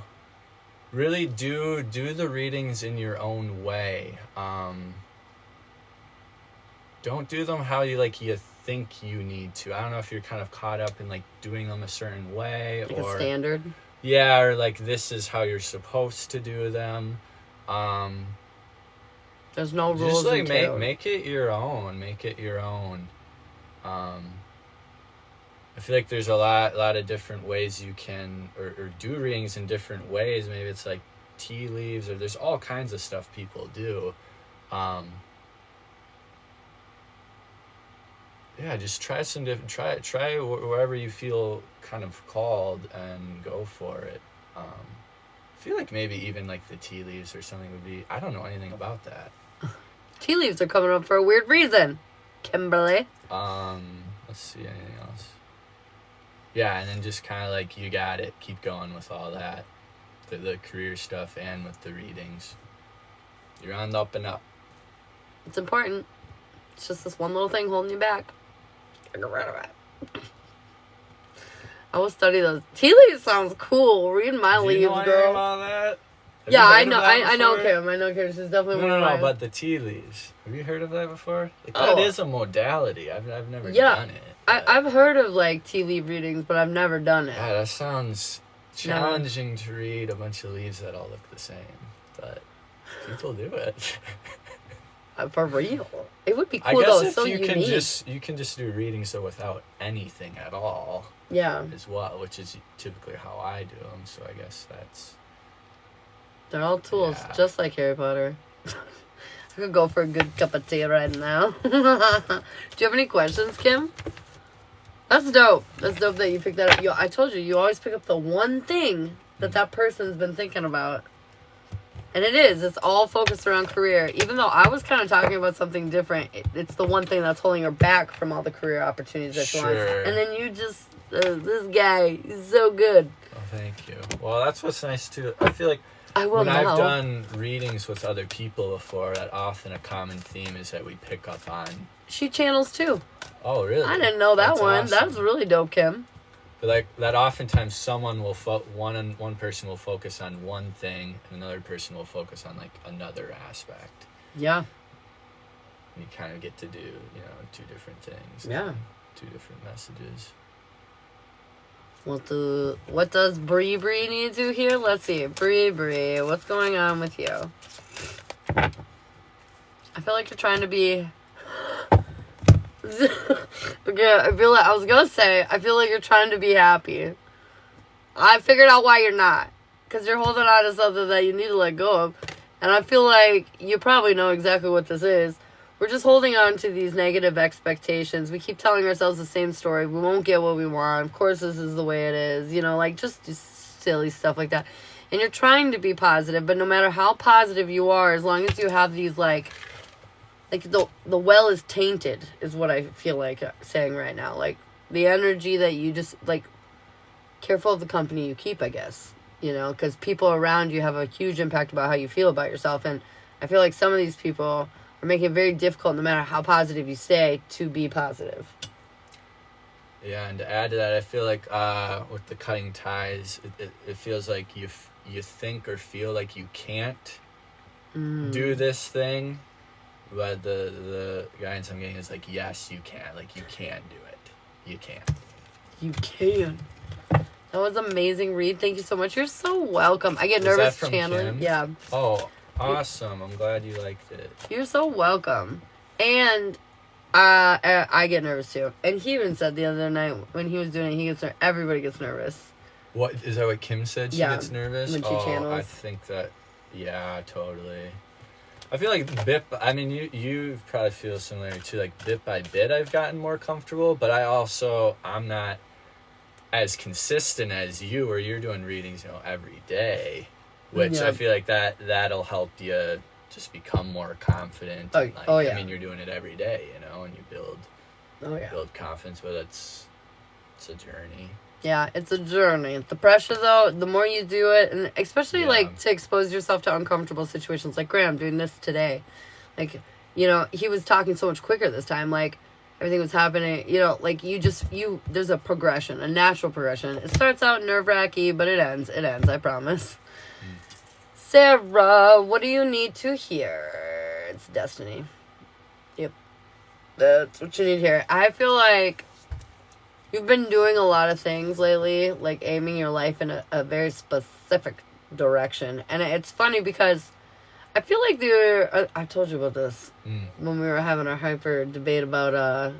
really do the readings in your own way. Don't do them how you think you need to. I don't know if you're kind of caught up in like doing them a certain way, like or a standard. Yeah, or like this is how you're supposed to do them. There's no rules. Just like make it your own. Make it your own. I feel like there's a lot of different ways you can or do readings in different ways. Maybe it's like tea leaves, or there's all kinds of stuff people do. Yeah, just try some different. Try wherever you feel kind of called and go for it. I feel like maybe even like the tea leaves or something would be. I don't know anything about that. Tea leaves are coming up for a weird reason, Kimberly. Let's see, anything else? Yeah, and then just kind of like you got it. Keep going with all that, the career stuff and with the readings. You're on the up and up. It's important. It's just this one little thing holding you back. Get rid of it. I will study those. Tea leaves sounds cool. Read my leaves, girl. On that? Have Yeah, you I heard know. of that I know before? Kim. I know Kim. She's definitely No, one no, of no, my... but the tea leaves. Have you heard of that before? Like, Oh. that is a modality. I've never Yeah. done it. but- I've heard of like tea leaf readings, but I've never done it. Yeah, that sounds challenging to read a bunch of leaves that all look the same, but people do it. For real, it would be I cool guess though. if It's so you unique. can just do readings so without anything at all Yeah, as well, which is typically how I do them. So I guess that's they're all tools, Yeah. just like Harry Potter. I could go for a good cup of tea right now. Do you have any questions, Kim? That's dope. That's dope that you picked that up. I told you, you always pick up the one thing that person's been thinking about. And it is. It's all focused around career. Even though I was kind of talking about something different, it's the one thing that's holding her back from all the career opportunities that she wants. Sure. And then you just, this guy is so good. Oh, thank you. Well, that's what's nice too. I feel like I will when now. I've done readings with other people before, that often a common theme is that we pick up on. She channels too. Oh, really? I didn't know that That's one. awesome. That's really dope, Kim. But like that, oftentimes someone will one person will focus on one thing, and another person will focus on like another aspect. Yeah. And you kind of get to do, two different things. Yeah. Two different messages. What does Bree need to hear? Let's see. Bree, what's going on with you? I feel like you're trying to be... Okay, I feel like you're trying to be happy. I figured out why you're not. Because you're holding on to something that you need to let go of. And I feel like you probably know exactly what this is. We're just holding on to these negative expectations. We keep telling ourselves the same story. We won't get what we want. Of course, this is the way it is. Just silly stuff like that. And you're trying to be positive, but no matter how positive you are, as long as you have these, like the well is tainted, is what I feel like saying right now. Like, the energy that you just, careful of the company you keep, I guess. Because people around you have a huge impact about how you feel about yourself. And I feel like some of these people are making it very difficult, no matter how positive you stay, to be positive. Yeah, and to add to that, I feel like with the cutting ties, it feels like you think or feel like you can't do this thing, but the guidance I'm getting is like, yes, you can. Like, you can do it. You can. You can. That was amazing, Reed. Thank you so much. You're so welcome. I get nervous from channeling. Kim? Yeah. Oh, awesome. I'm glad you liked it. You're so welcome. And I get nervous too. And he even said the other night when he was doing it, everybody gets nervous. What is that? What Kim said? She Yeah, gets nervous. when she channels. I think that. Yeah, totally. I feel like you probably feel similar too. Like, bit by bit, I've gotten more comfortable, but I'm not as consistent as you, where you're doing readings, every day, which Yeah. I feel like that'll help you just become more confident. Oh, and yeah. I mean, you're doing it every day, and you build confidence, but it's a journey. Yeah, it's a journey. The pressure, though, the more you do it, and especially, to expose yourself to uncomfortable situations. Like, Graham doing this today. Like, he was talking so much quicker this time. Like, everything was happening. There's a progression, a natural progression. It starts out nerve-wracking, but it ends. I promise. Sarah, what do you need to hear? It's Destiny. Yep. That's what you need to hear. I feel like you've been doing a lot of things lately, like aiming your life in a very specific direction. And it's funny because I feel like I told you about this when we were having our hyper debate about,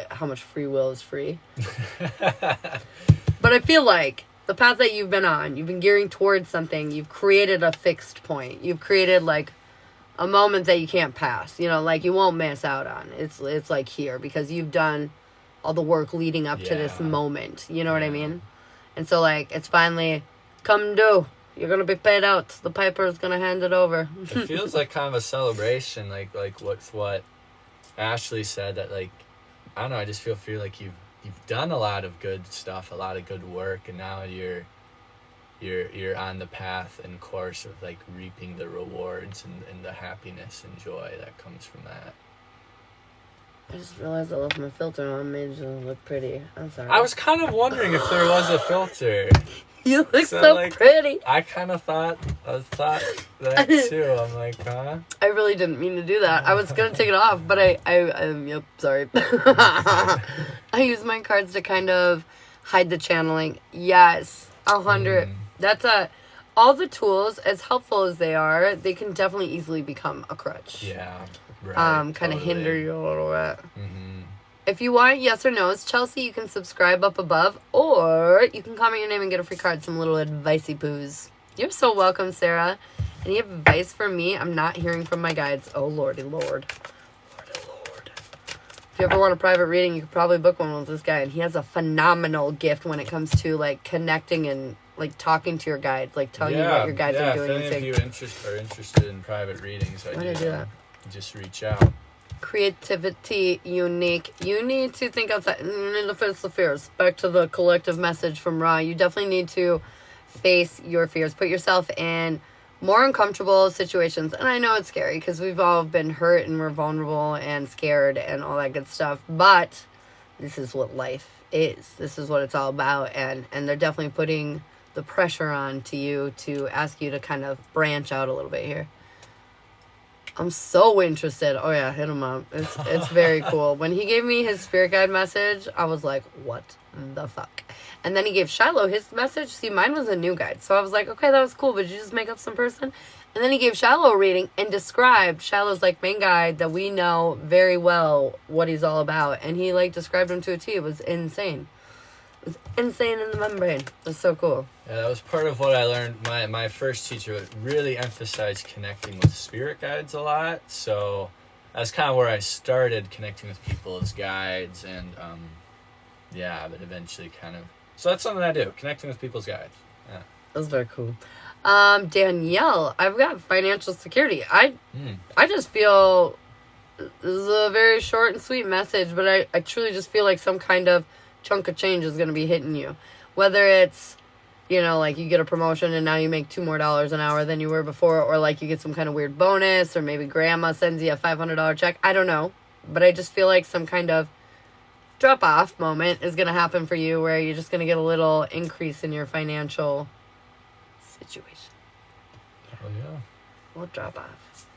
how much free will is free. But I feel like the path that you've been on, you've been gearing towards something, you've created a fixed point. You've created, a moment that you can't pass. You won't miss out on. It's here because you've done all the work leading up to this moment. You know what I mean? And so, it's finally come due. You're going to be paid out. The piper's going to hand it over. It feels like kind of a celebration, like what Ashley said, that, I don't know, I just feel like you've done a lot of good stuff, a lot of good work, and now you're on the path and course of, reaping the rewards and the happiness and joy that comes from that. I just realized I left my filter on. Made it look pretty. I'm sorry. I was kind of wondering if there was a filter. You look so pretty. I kind of thought that too. I'm like, huh? I really didn't mean to do that. I was gonna take it off, but yep, sorry. I use my cards to kind of hide the channeling. Yes, 100. That's all the tools, as helpful as they are, they can definitely easily become a crutch. Yeah, right. Kind of hinder you a little bit. Mm-hmm. If you want yes or no's, Chelsea, you can subscribe up above, or you can comment your name and get a free card, some little advicey poos. You're so welcome, Sarah. Any advice for me? I'm not hearing from my guides. Oh, lordy lord. Lordy lord. If you ever want a private reading, you could probably book one with this guy, and he has a phenomenal gift when it comes to, like, connecting and, like, talking to your guides, like, telling you what your guides are doing. If any of you are interested in private readings, Why did I do that? Just reach out. Creativity, unique. You need to think outside. You need to face the fears. Back to the collective message from Ra. You definitely need to face your fears. Put yourself in more uncomfortable situations. And I know it's scary because we've all been hurt and we're vulnerable and scared and all that good stuff. But this is what life is. This is what it's all about. And they're definitely putting the pressure on to you to ask you to kind of branch out a little bit here. I'm so interested. Oh yeah, hit him up. It's very cool. When he gave me his spirit guide message, I was like, what the fuck? And then he gave Shiloh his message. See, mine was a new guide. So I was like, okay, that was cool, but did you just make up some person? And then he gave Shiloh a reading and described Shiloh's like main guide that we know very well what he's all about. And he like described him to a T. It was insane. It was insane in the membrane. It was so cool. Yeah, that was part of what I learned. My first teacher really emphasized connecting with spirit guides a lot. So that's kind of where I started connecting with people as guides. And but eventually kind of... So that's something I do, connecting with people's guides. Yeah. That's very cool. Danielle, I've got financial security. I just feel... This is a very short and sweet message, but I truly just feel like some kind of chunk of change is going to be hitting you. Whether it's... You know, like you get a promotion and now you make $2 more an hour than you were before, or like you get some kind of weird bonus, or maybe grandma sends you a $500 check. I don't know. But I just feel like some kind of drop off moment is going to happen for you where you're just going to get a little increase in your financial situation. Oh, yeah. A little drop off.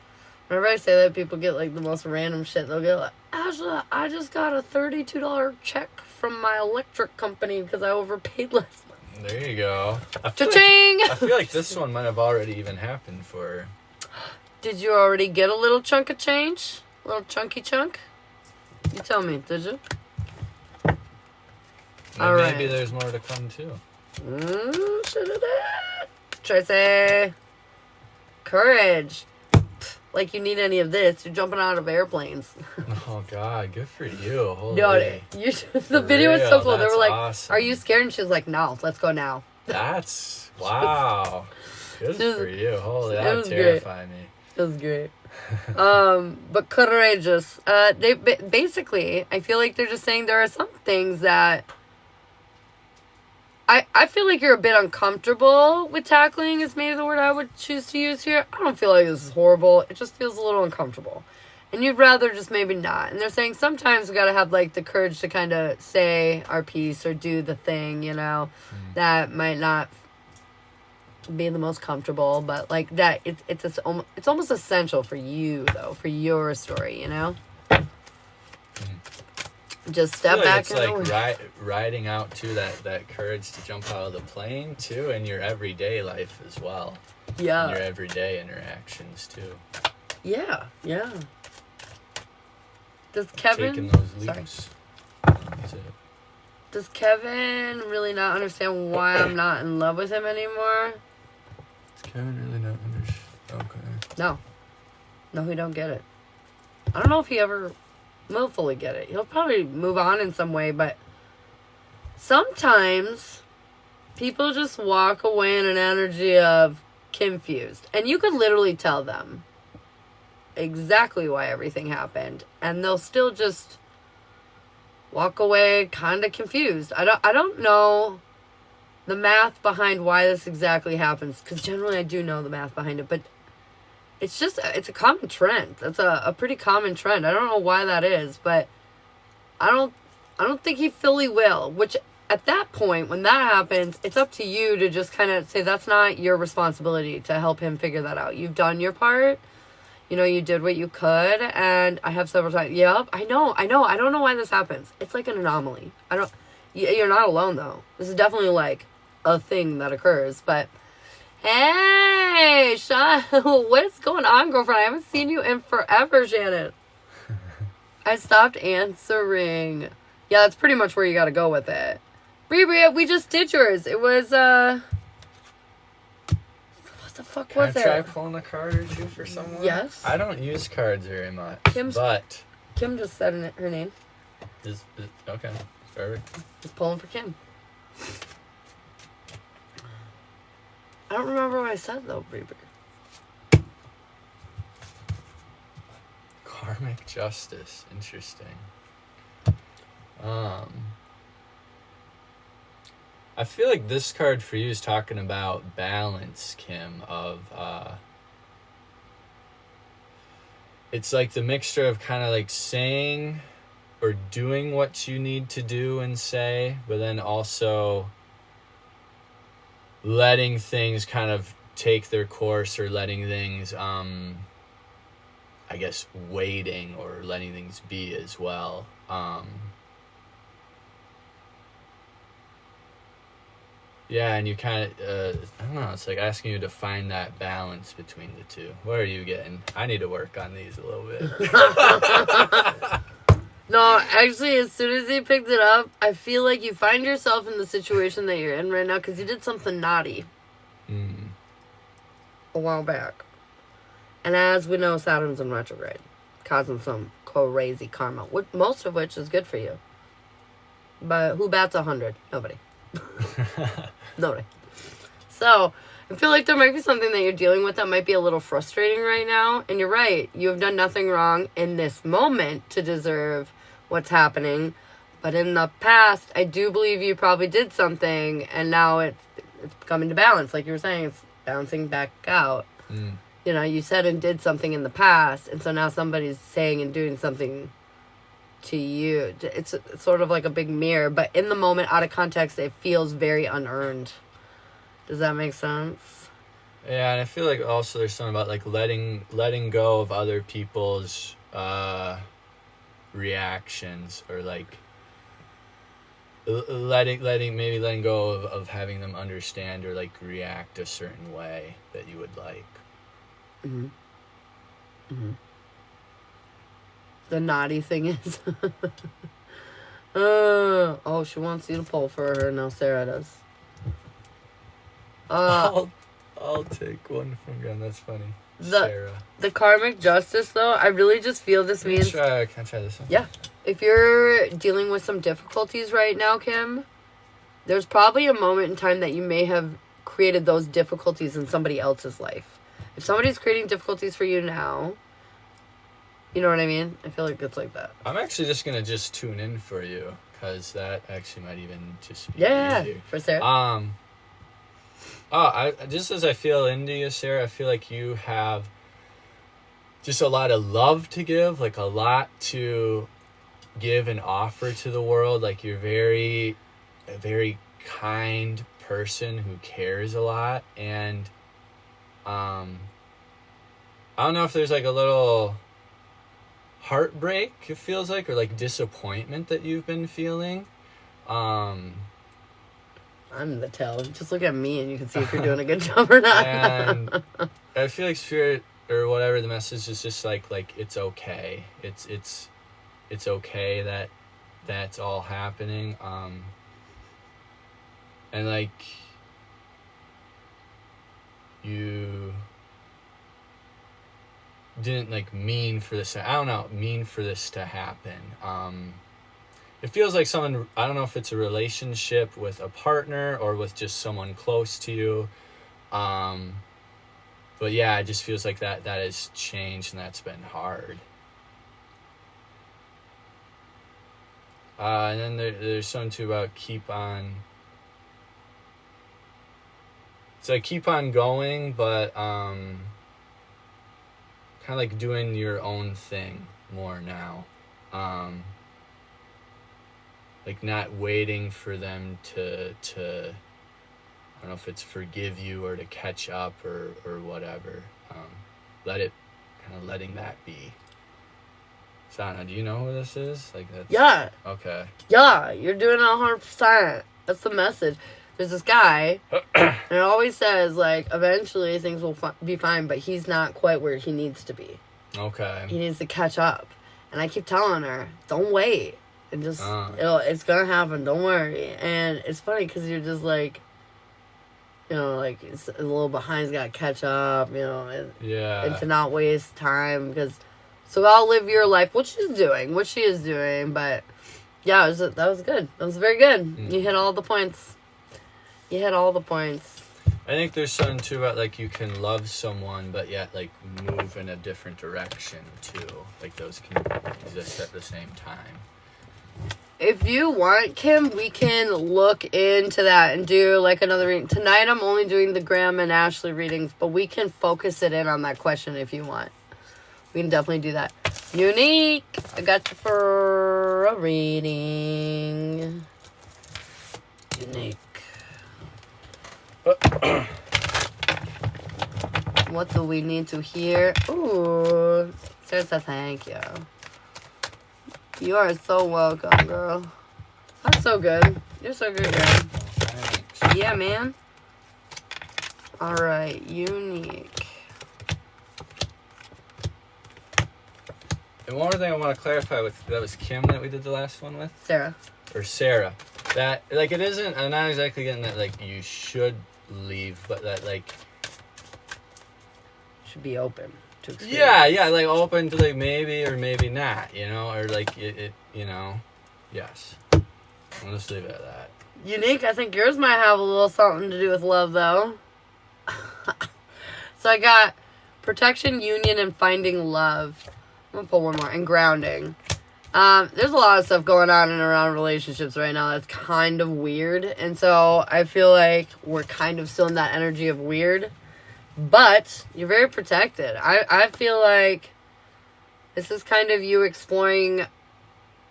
Whenever I say that, people get like the most random shit. They'll get like, Ashla, I just got a $32 check from my electric company because I overpaid last month. There you go. Cha-ching! I feel like this one might have already even happened for her. Did you already get a little chunk of change? A little chunky chunk? You tell me, did you? Maybe there's more to come too. Tracy. Courage. Like you need any of this. You're jumping out of airplanes. Oh, God. Good for you. Holy. No, the video was so cool. They were like, awesome. Are you scared? And she was like, no, let's go now. That's... Wow. Good for you. Holy, that would terrify me. It was great. But courageous. They basically, I feel like they're just saying there are some things that... I feel like you're a bit uncomfortable with tackling is maybe the word I would choose to use here. I don't feel like this is horrible. It just feels a little uncomfortable. And you'd rather just maybe not. And they're saying sometimes we got to have like the courage to kind of say our piece or do the thing, you know, that might not be the most comfortable, but like that it's almost essential for you though, for your story, you know? Just step back. It's like riding out too, that courage to jump out of the plane too, in your everyday life as well. Yeah. In your everyday interactions too. Yeah. Does Kevin... Taking those leaps. That's it. Does Kevin really not understand why I'm not in love with him anymore? Does Kevin really not understand? Okay. No, he don't get it. I don't know if he ever will fully get it. He'll probably move on in some way, but sometimes people just walk away in an energy of confused. And you could literally tell them exactly why everything happened, and they'll still just walk away kind of confused. I don't know the math behind why this exactly happens, because generally I do know the math behind it, but it's a common trend. That's a pretty common trend. I don't know why that is, but I don't think he fully will. Which at that point, when that happens, it's up to you to just kind of say that's not your responsibility to help him figure that out. You've done your part. You know, you did what you could, and I have several times. Yep, I know. I don't know why this happens. It's like an anomaly. You're not alone though. This is definitely like a thing that occurs. But hey, Sean, what's going on, girlfriend? I haven't seen you in forever, Shannon. I stopped answering. Yeah, that's pretty much where you got to go with it. Bria, we just did yours. It was what the fuck was it? Can I try pulling a card or two for someone? Yes. I don't use cards very much. Kim just said her name. Okay. Perfect. Just pulling for Kim. I don't remember what I said though, Bria. Karmic justice. Interesting. I feel like this card for you is talking about balance, Kim, of it's like the mixture of kind of like saying or doing what you need to do and say, but then also letting things kind of take their course, or letting things I guess waiting, or letting things be as well. Yeah, and you kind of, I don't know, it's like asking you to find that balance between the two. What are you getting? I need to work on these a little bit. No, actually, as soon as he picked it up, I feel like you find yourself in the situation that you're in right now because you did something naughty a while back. And as we know, Saturn's in retrograde, causing some crazy karma, most of which is good for you. But who bats 100? Nobody. Nobody. So, I feel like there might be something that you're dealing with that might be a little frustrating right now. And you're right. You have done nothing wrong in this moment to deserve what's happening. But in the past, I do believe you probably did something. And now it's coming to balance. Like you were saying, it's bouncing back out. You know, you said and did something in the past. And so now somebody's saying and doing something to you. It's sort of like a big mirror, but in the moment, out of context, it feels very unearned. Does that make sense? Yeah, and I feel like also there's something about like letting go of other people's reactions, or like letting go of having them understand or like react a certain way that you would like. The naughty thing is oh, she wants you to pull for her. Now Sarah does. I'll take one from Gun. That's funny. Sarah. The karmic justice, though, I really just feel this means... Can I try this one? Yeah. If you're dealing with some difficulties right now, Kim, there's probably a moment in time that you may have created those difficulties in somebody else's life. If somebody's creating difficulties for you now, you know what I mean? I feel like it's like that. I'm actually just going to tune in for you, because that actually might even just be easier. For Sarah. Just as I feel into you, Sarah, I feel like you have just a lot of love to give, like a lot to give and offer to the world. Like you're a very kind person who cares a lot. And I don't know if there's like a little heartbreak, it feels like, or like disappointment that you've been feeling. I'm the tell. Just look at me and you can see if you're doing a good job or not. And I feel like spirit or whatever, the message is just like it's okay. It's okay that that's all happening. And like you didn't like mean for this to happen. It feels like someone, I don't know if it's a relationship with a partner or with just someone close to you. But yeah, it just feels like that has changed, and that's been hard. And then there's something too about keep on. It's like keep on going, but kind of like doing your own thing more now. like not waiting for them to I don't know if it's forgive you or to catch up or whatever. Letting that be. Sana, do you know who this is? Like that's Yeah. Okay. Yeah, you're doing it 100%. That's the message. There's this guy, and it always says, like, eventually things will be fine, but he's not quite where he needs to be. Okay. He needs to catch up. And I keep telling her, don't wait. And just, it's going to happen. Don't worry. And it's funny because you're just like, you know, like, it's a little behind. He's got to catch up, you know, and to not waste time. Because, so I'll live your life, what she is doing. But, yeah, that was good. That was very good. Mm. You hit all the points. I think there's something too about like you can love someone but yet like move in a different direction too. Like those can exist at the same time. If you want, Kim, we can look into that and do like another reading. Tonight I'm only doing the Graham and Ashley readings, but we can focus it in on that question if you want. We can definitely do that. Unique, I got you for a reading. Unique. What do we need to hear? Ooh, Sarah says thank you. You are so welcome, girl. That's so good. You're so good, girl. Thanks. Yeah, man. All right, Unique. And one more thing I want to clarify with that was Kim that we did the last one with? Sarah. Or Sarah. That, like, it isn't, I'm not exactly getting that, like, you should leave, but that, like... Should be open to experience. Yeah, like, open to, like, maybe or maybe not, you know? Or, like, it you know, yes. I'll just leave it at that. Unique, I think yours might have a little something to do with love, though. So I got protection, union, and finding love. I'm going to pull one more. And grounding. There's a lot of stuff going on and around relationships right now that's kind of weird. And so I feel like we're kind of still in that energy of weird. But you're very protected. I feel like this is kind of you exploring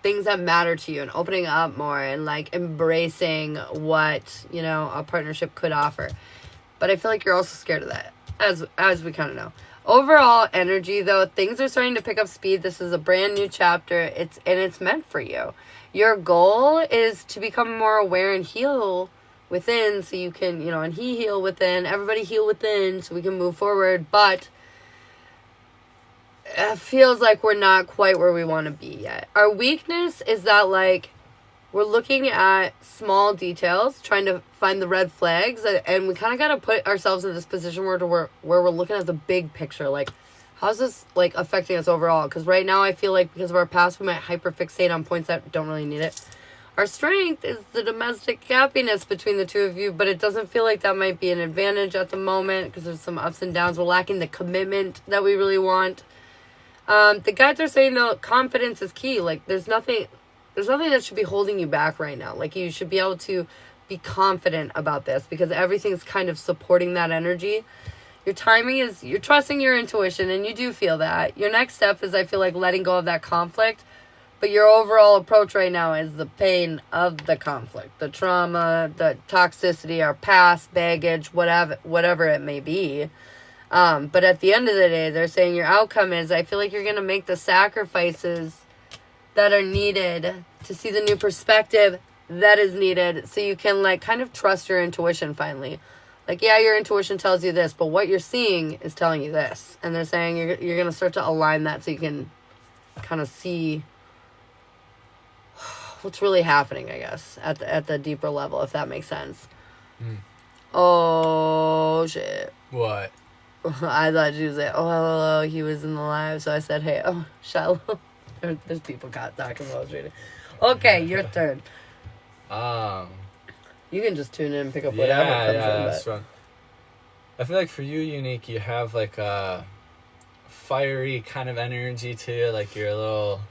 things that matter to you and opening up more and like embracing what, you know, a partnership could offer. But I feel like you're also scared of that, as we kind of know. Overall energy, though, things are starting to pick up speed. This is a brand new chapter. It's meant for you. Your goal is to become more aware and heal within, so you can, you know, and he heal within. Everybody heal within, so we can move forward. But it feels like we're not quite where we want to be yet. Our weakness is that, like, we're looking at small details, trying to find the red flags, and we kind of got to put ourselves in this position where we're looking at the big picture. Like, how's this, like, affecting us overall? Because right now I feel like because of our past, we might hyperfixate on points that don't really need it. Our strength is the domestic happiness between the two of you, but it doesn't feel like that might be an advantage at the moment because there's some ups and downs. We're lacking the commitment that we really want. The guides are saying, though, confidence is key. Like, there's nothing that should be holding you back right now. Like, you should be able to be confident about this because everything's kind of supporting that energy. Your timing is, you're trusting your intuition, and you do feel that. Your next step is, I feel like, letting go of that conflict. But your overall approach right now is the pain of the conflict, the trauma, the toxicity, our past, baggage, whatever it may be. But at the end of the day, they're saying your outcome is, I feel like you're going to make the sacrifices that are needed to see the new perspective that is needed so you can, like, kind of trust your intuition finally. Like, yeah, your intuition tells you this, but what you're seeing is telling you this. And they're saying you're going to start to align that so you can kind of see what's really happening, I guess, at the deeper level, if that makes sense. Oh, shit. What? I thought she was like, oh, hello, he was in the live, so I said, hey, oh, Shiloh. There's people talking while I was reading. Okay, your turn. You can just tune in and pick up whatever comes in. That's fun. I feel like for you, Unique, you have like a fiery kind of energy to you. Like you're a little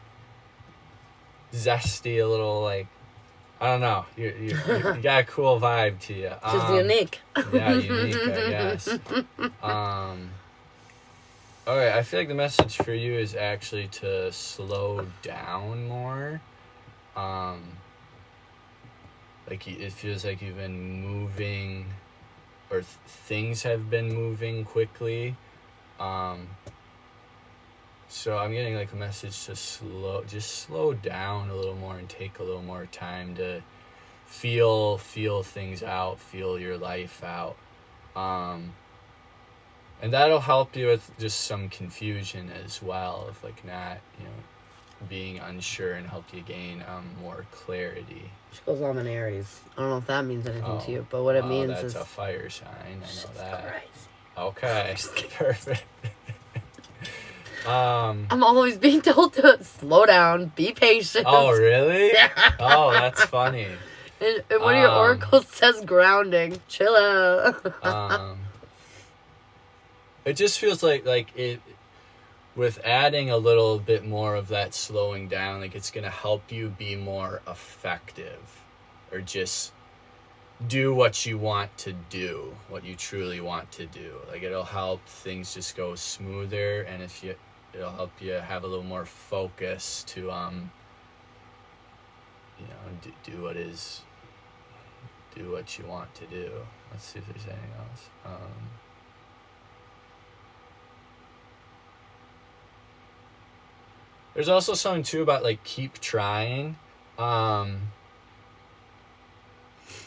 zesty, a little like, I don't know. You got a cool vibe to you. Just unique. Yeah, unique, I guess. Okay, I feel like the message for you is actually to slow down more. like it feels like you've been moving, or things have been moving quickly. So I'm getting like a message to slow down a little more and take a little more time to feel things out, feel your life out. And that'll help you with just some confusion as well, of like not, being unsure, and help you gain more clarity. She goes, I'm an Aries. I don't know if that means anything to you, but what it means that's is... a fire sign. I know that. Crazy. Okay. Perfect. I'm always being told to slow down, be patient. Oh, really? Oh, that's funny. And one of your oracles says grounding. Chill out. It just feels like it, with adding a little bit more of that slowing down, like it's going to help you be more effective, or just do what you want to do, what you truly want to do. Like it'll help things just go smoother, and it'll help you have a little more focus to do what you want to do. Let's see if there's anything else. There's also something too about like keep trying. I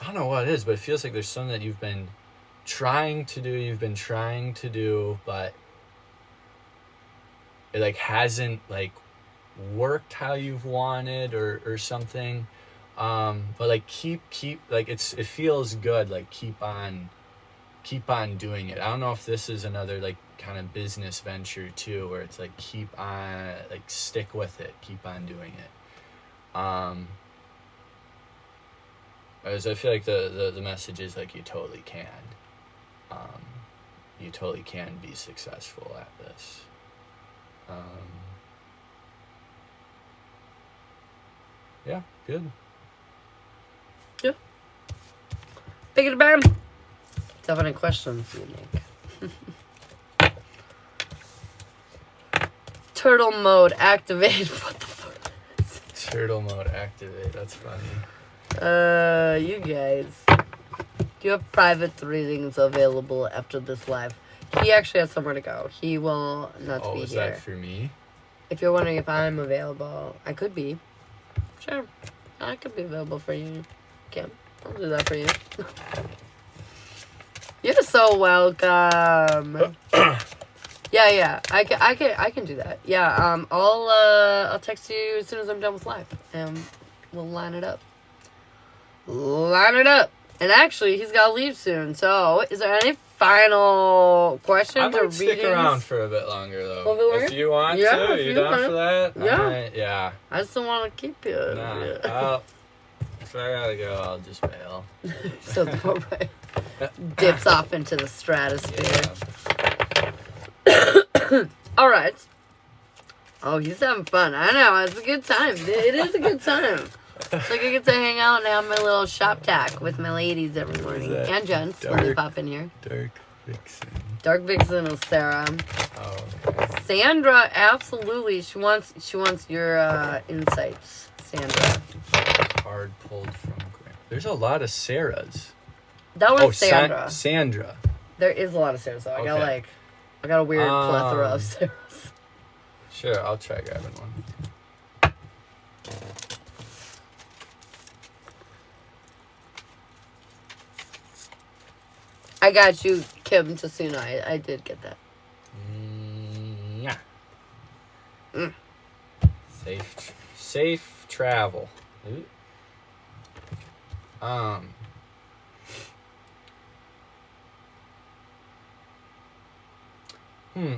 don't know what it is, but it feels like there's something that you've been trying to do, but it like hasn't like worked how you've wanted, or something. But like keep like it feels good, like keep on doing it. I don't know if this is another like kind of business venture too, where it's like keep on, like stick with it, keep on doing it. As I feel like the message is like you totally can. You totally can be successful at this. Yeah, good. Yeah. Pick it bam. Do you have any questions, Unique? Turtle mode activate. What the fuck? Turtle mode activate. That's funny. You guys. Do you have private readings available after this live? He actually has somewhere to go. He will not be here. Oh, is that for me? If you're wondering if I'm available, I could be. Sure. I could be available for you, Kim. I'll do that for you. You're so welcome. Yeah. I can do that. Yeah. I'll text you as soon as I'm done with live, and we'll line it up. And actually, he's got to leave soon. So, is there any final questions I or might stick readings? around for a bit longer, though. A little bit longer? If you want Yeah, to, if you you down want. for that? Yeah. Alright, yeah. I just don't want to keep you. Nah. Yeah. If I gotta go, I'll just bail. So, right. Dips off into the stratosphere. Yeah. All right. Oh, he's having fun. I know. It's a good time. It is a good time. It's like I get to hang out and have my little shop tack with my ladies every morning. And gents when they pop in here. Dark Vixen. Dark Vixen is Sarah. Oh, okay. Sandra, absolutely. She wants your insights, Sandra. Card pulled from Grant. There's a lot of Sarahs. That was Sandra. Sandra. There is a lot of Sarahs, though. Okay. I got a weird plethora of Sarahs. Sure, I'll try grabbing one. I got you, Kim Tasuna. I did get that. Yeah. Safe travel. Ooh.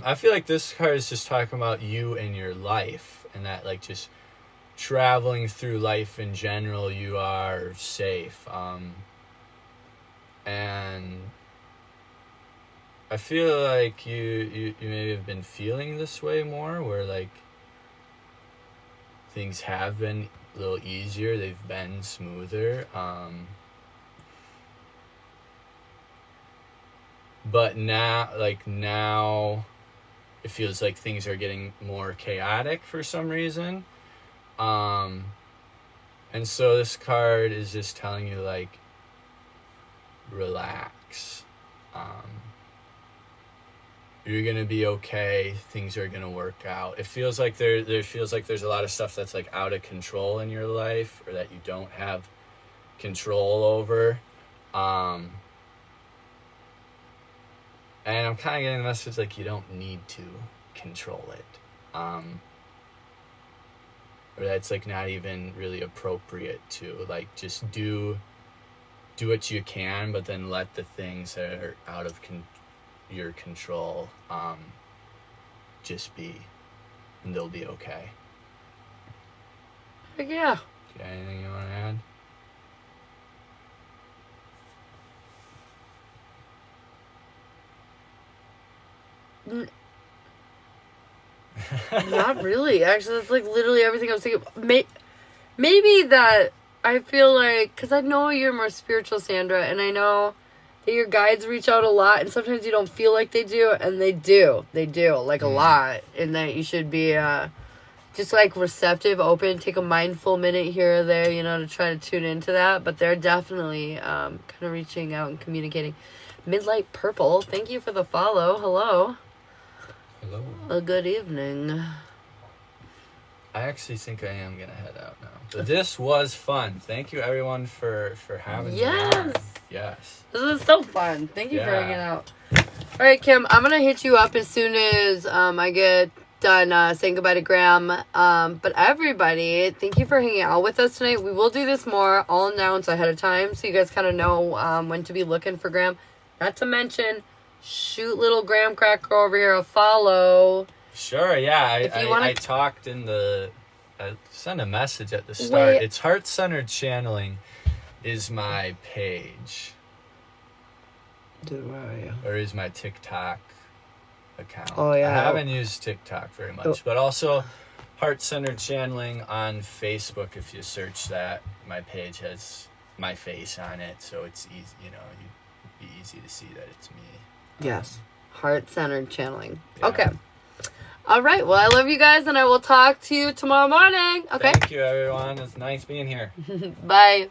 I feel like this card is just talking about you and your life, and that like just traveling through life in general, you are safe. And I feel like you maybe have been feeling this way more, where like things have been a little easier, they've been smoother. But now it feels like things are getting more chaotic for some reason. And And so this card is just telling you, like, relax. You're gonna be okay. Things are gonna work out. It feels like there feels like there's a lot of stuff that's like out of control in your life, or that you don't have control over. And I'm kind of getting the message like you don't need to control it. Or that's like not even really appropriate to, like, just do what you can, but then let the things that are out of your control just be, and they'll be okay. Heck yeah. You got anything you want to add? Not really. Actually, that's like literally everything I was thinking. Maybe that I feel like, because I know you're more spiritual, Sandra, and I know that your guides reach out a lot, and sometimes you don't feel like they do, and they do. They do, like a lot. And that you should be just like receptive, open, take a mindful minute here or there, to try to tune into that. But they're definitely kind of reaching out and communicating. Midlight Purple, thank you for the follow. Hello. Hello. A good evening. I actually think I am gonna head out now. But this was fun. Thank you, everyone, for having me on. Yes. This is so fun. Thank you for hanging out. All right, Kim, I'm gonna hit you up as soon as I get done saying goodbye to Graham. But everybody, thank you for hanging out with us tonight. We will do this more. I'll announce ahead of time so you guys kind of know when to be looking for Graham. Not to mention, shoot little Graham Cracker over here a follow. Sure, yeah. I talked I sent a message at the start. It's Heart-Centered Channeling is my page. Or is my TikTok account. Oh, yeah. I haven't used TikTok very much. But also, Heart-Centered Channeling on Facebook. If you search that, my page has my face on it. So it's easy, it'd be easy to see that it's me. Yes. Heart-Centered Channeling. Yeah. Okay. All right. Well, I love you guys, and I will talk to you tomorrow morning. Okay. Thank you, everyone. It's nice being here. Bye.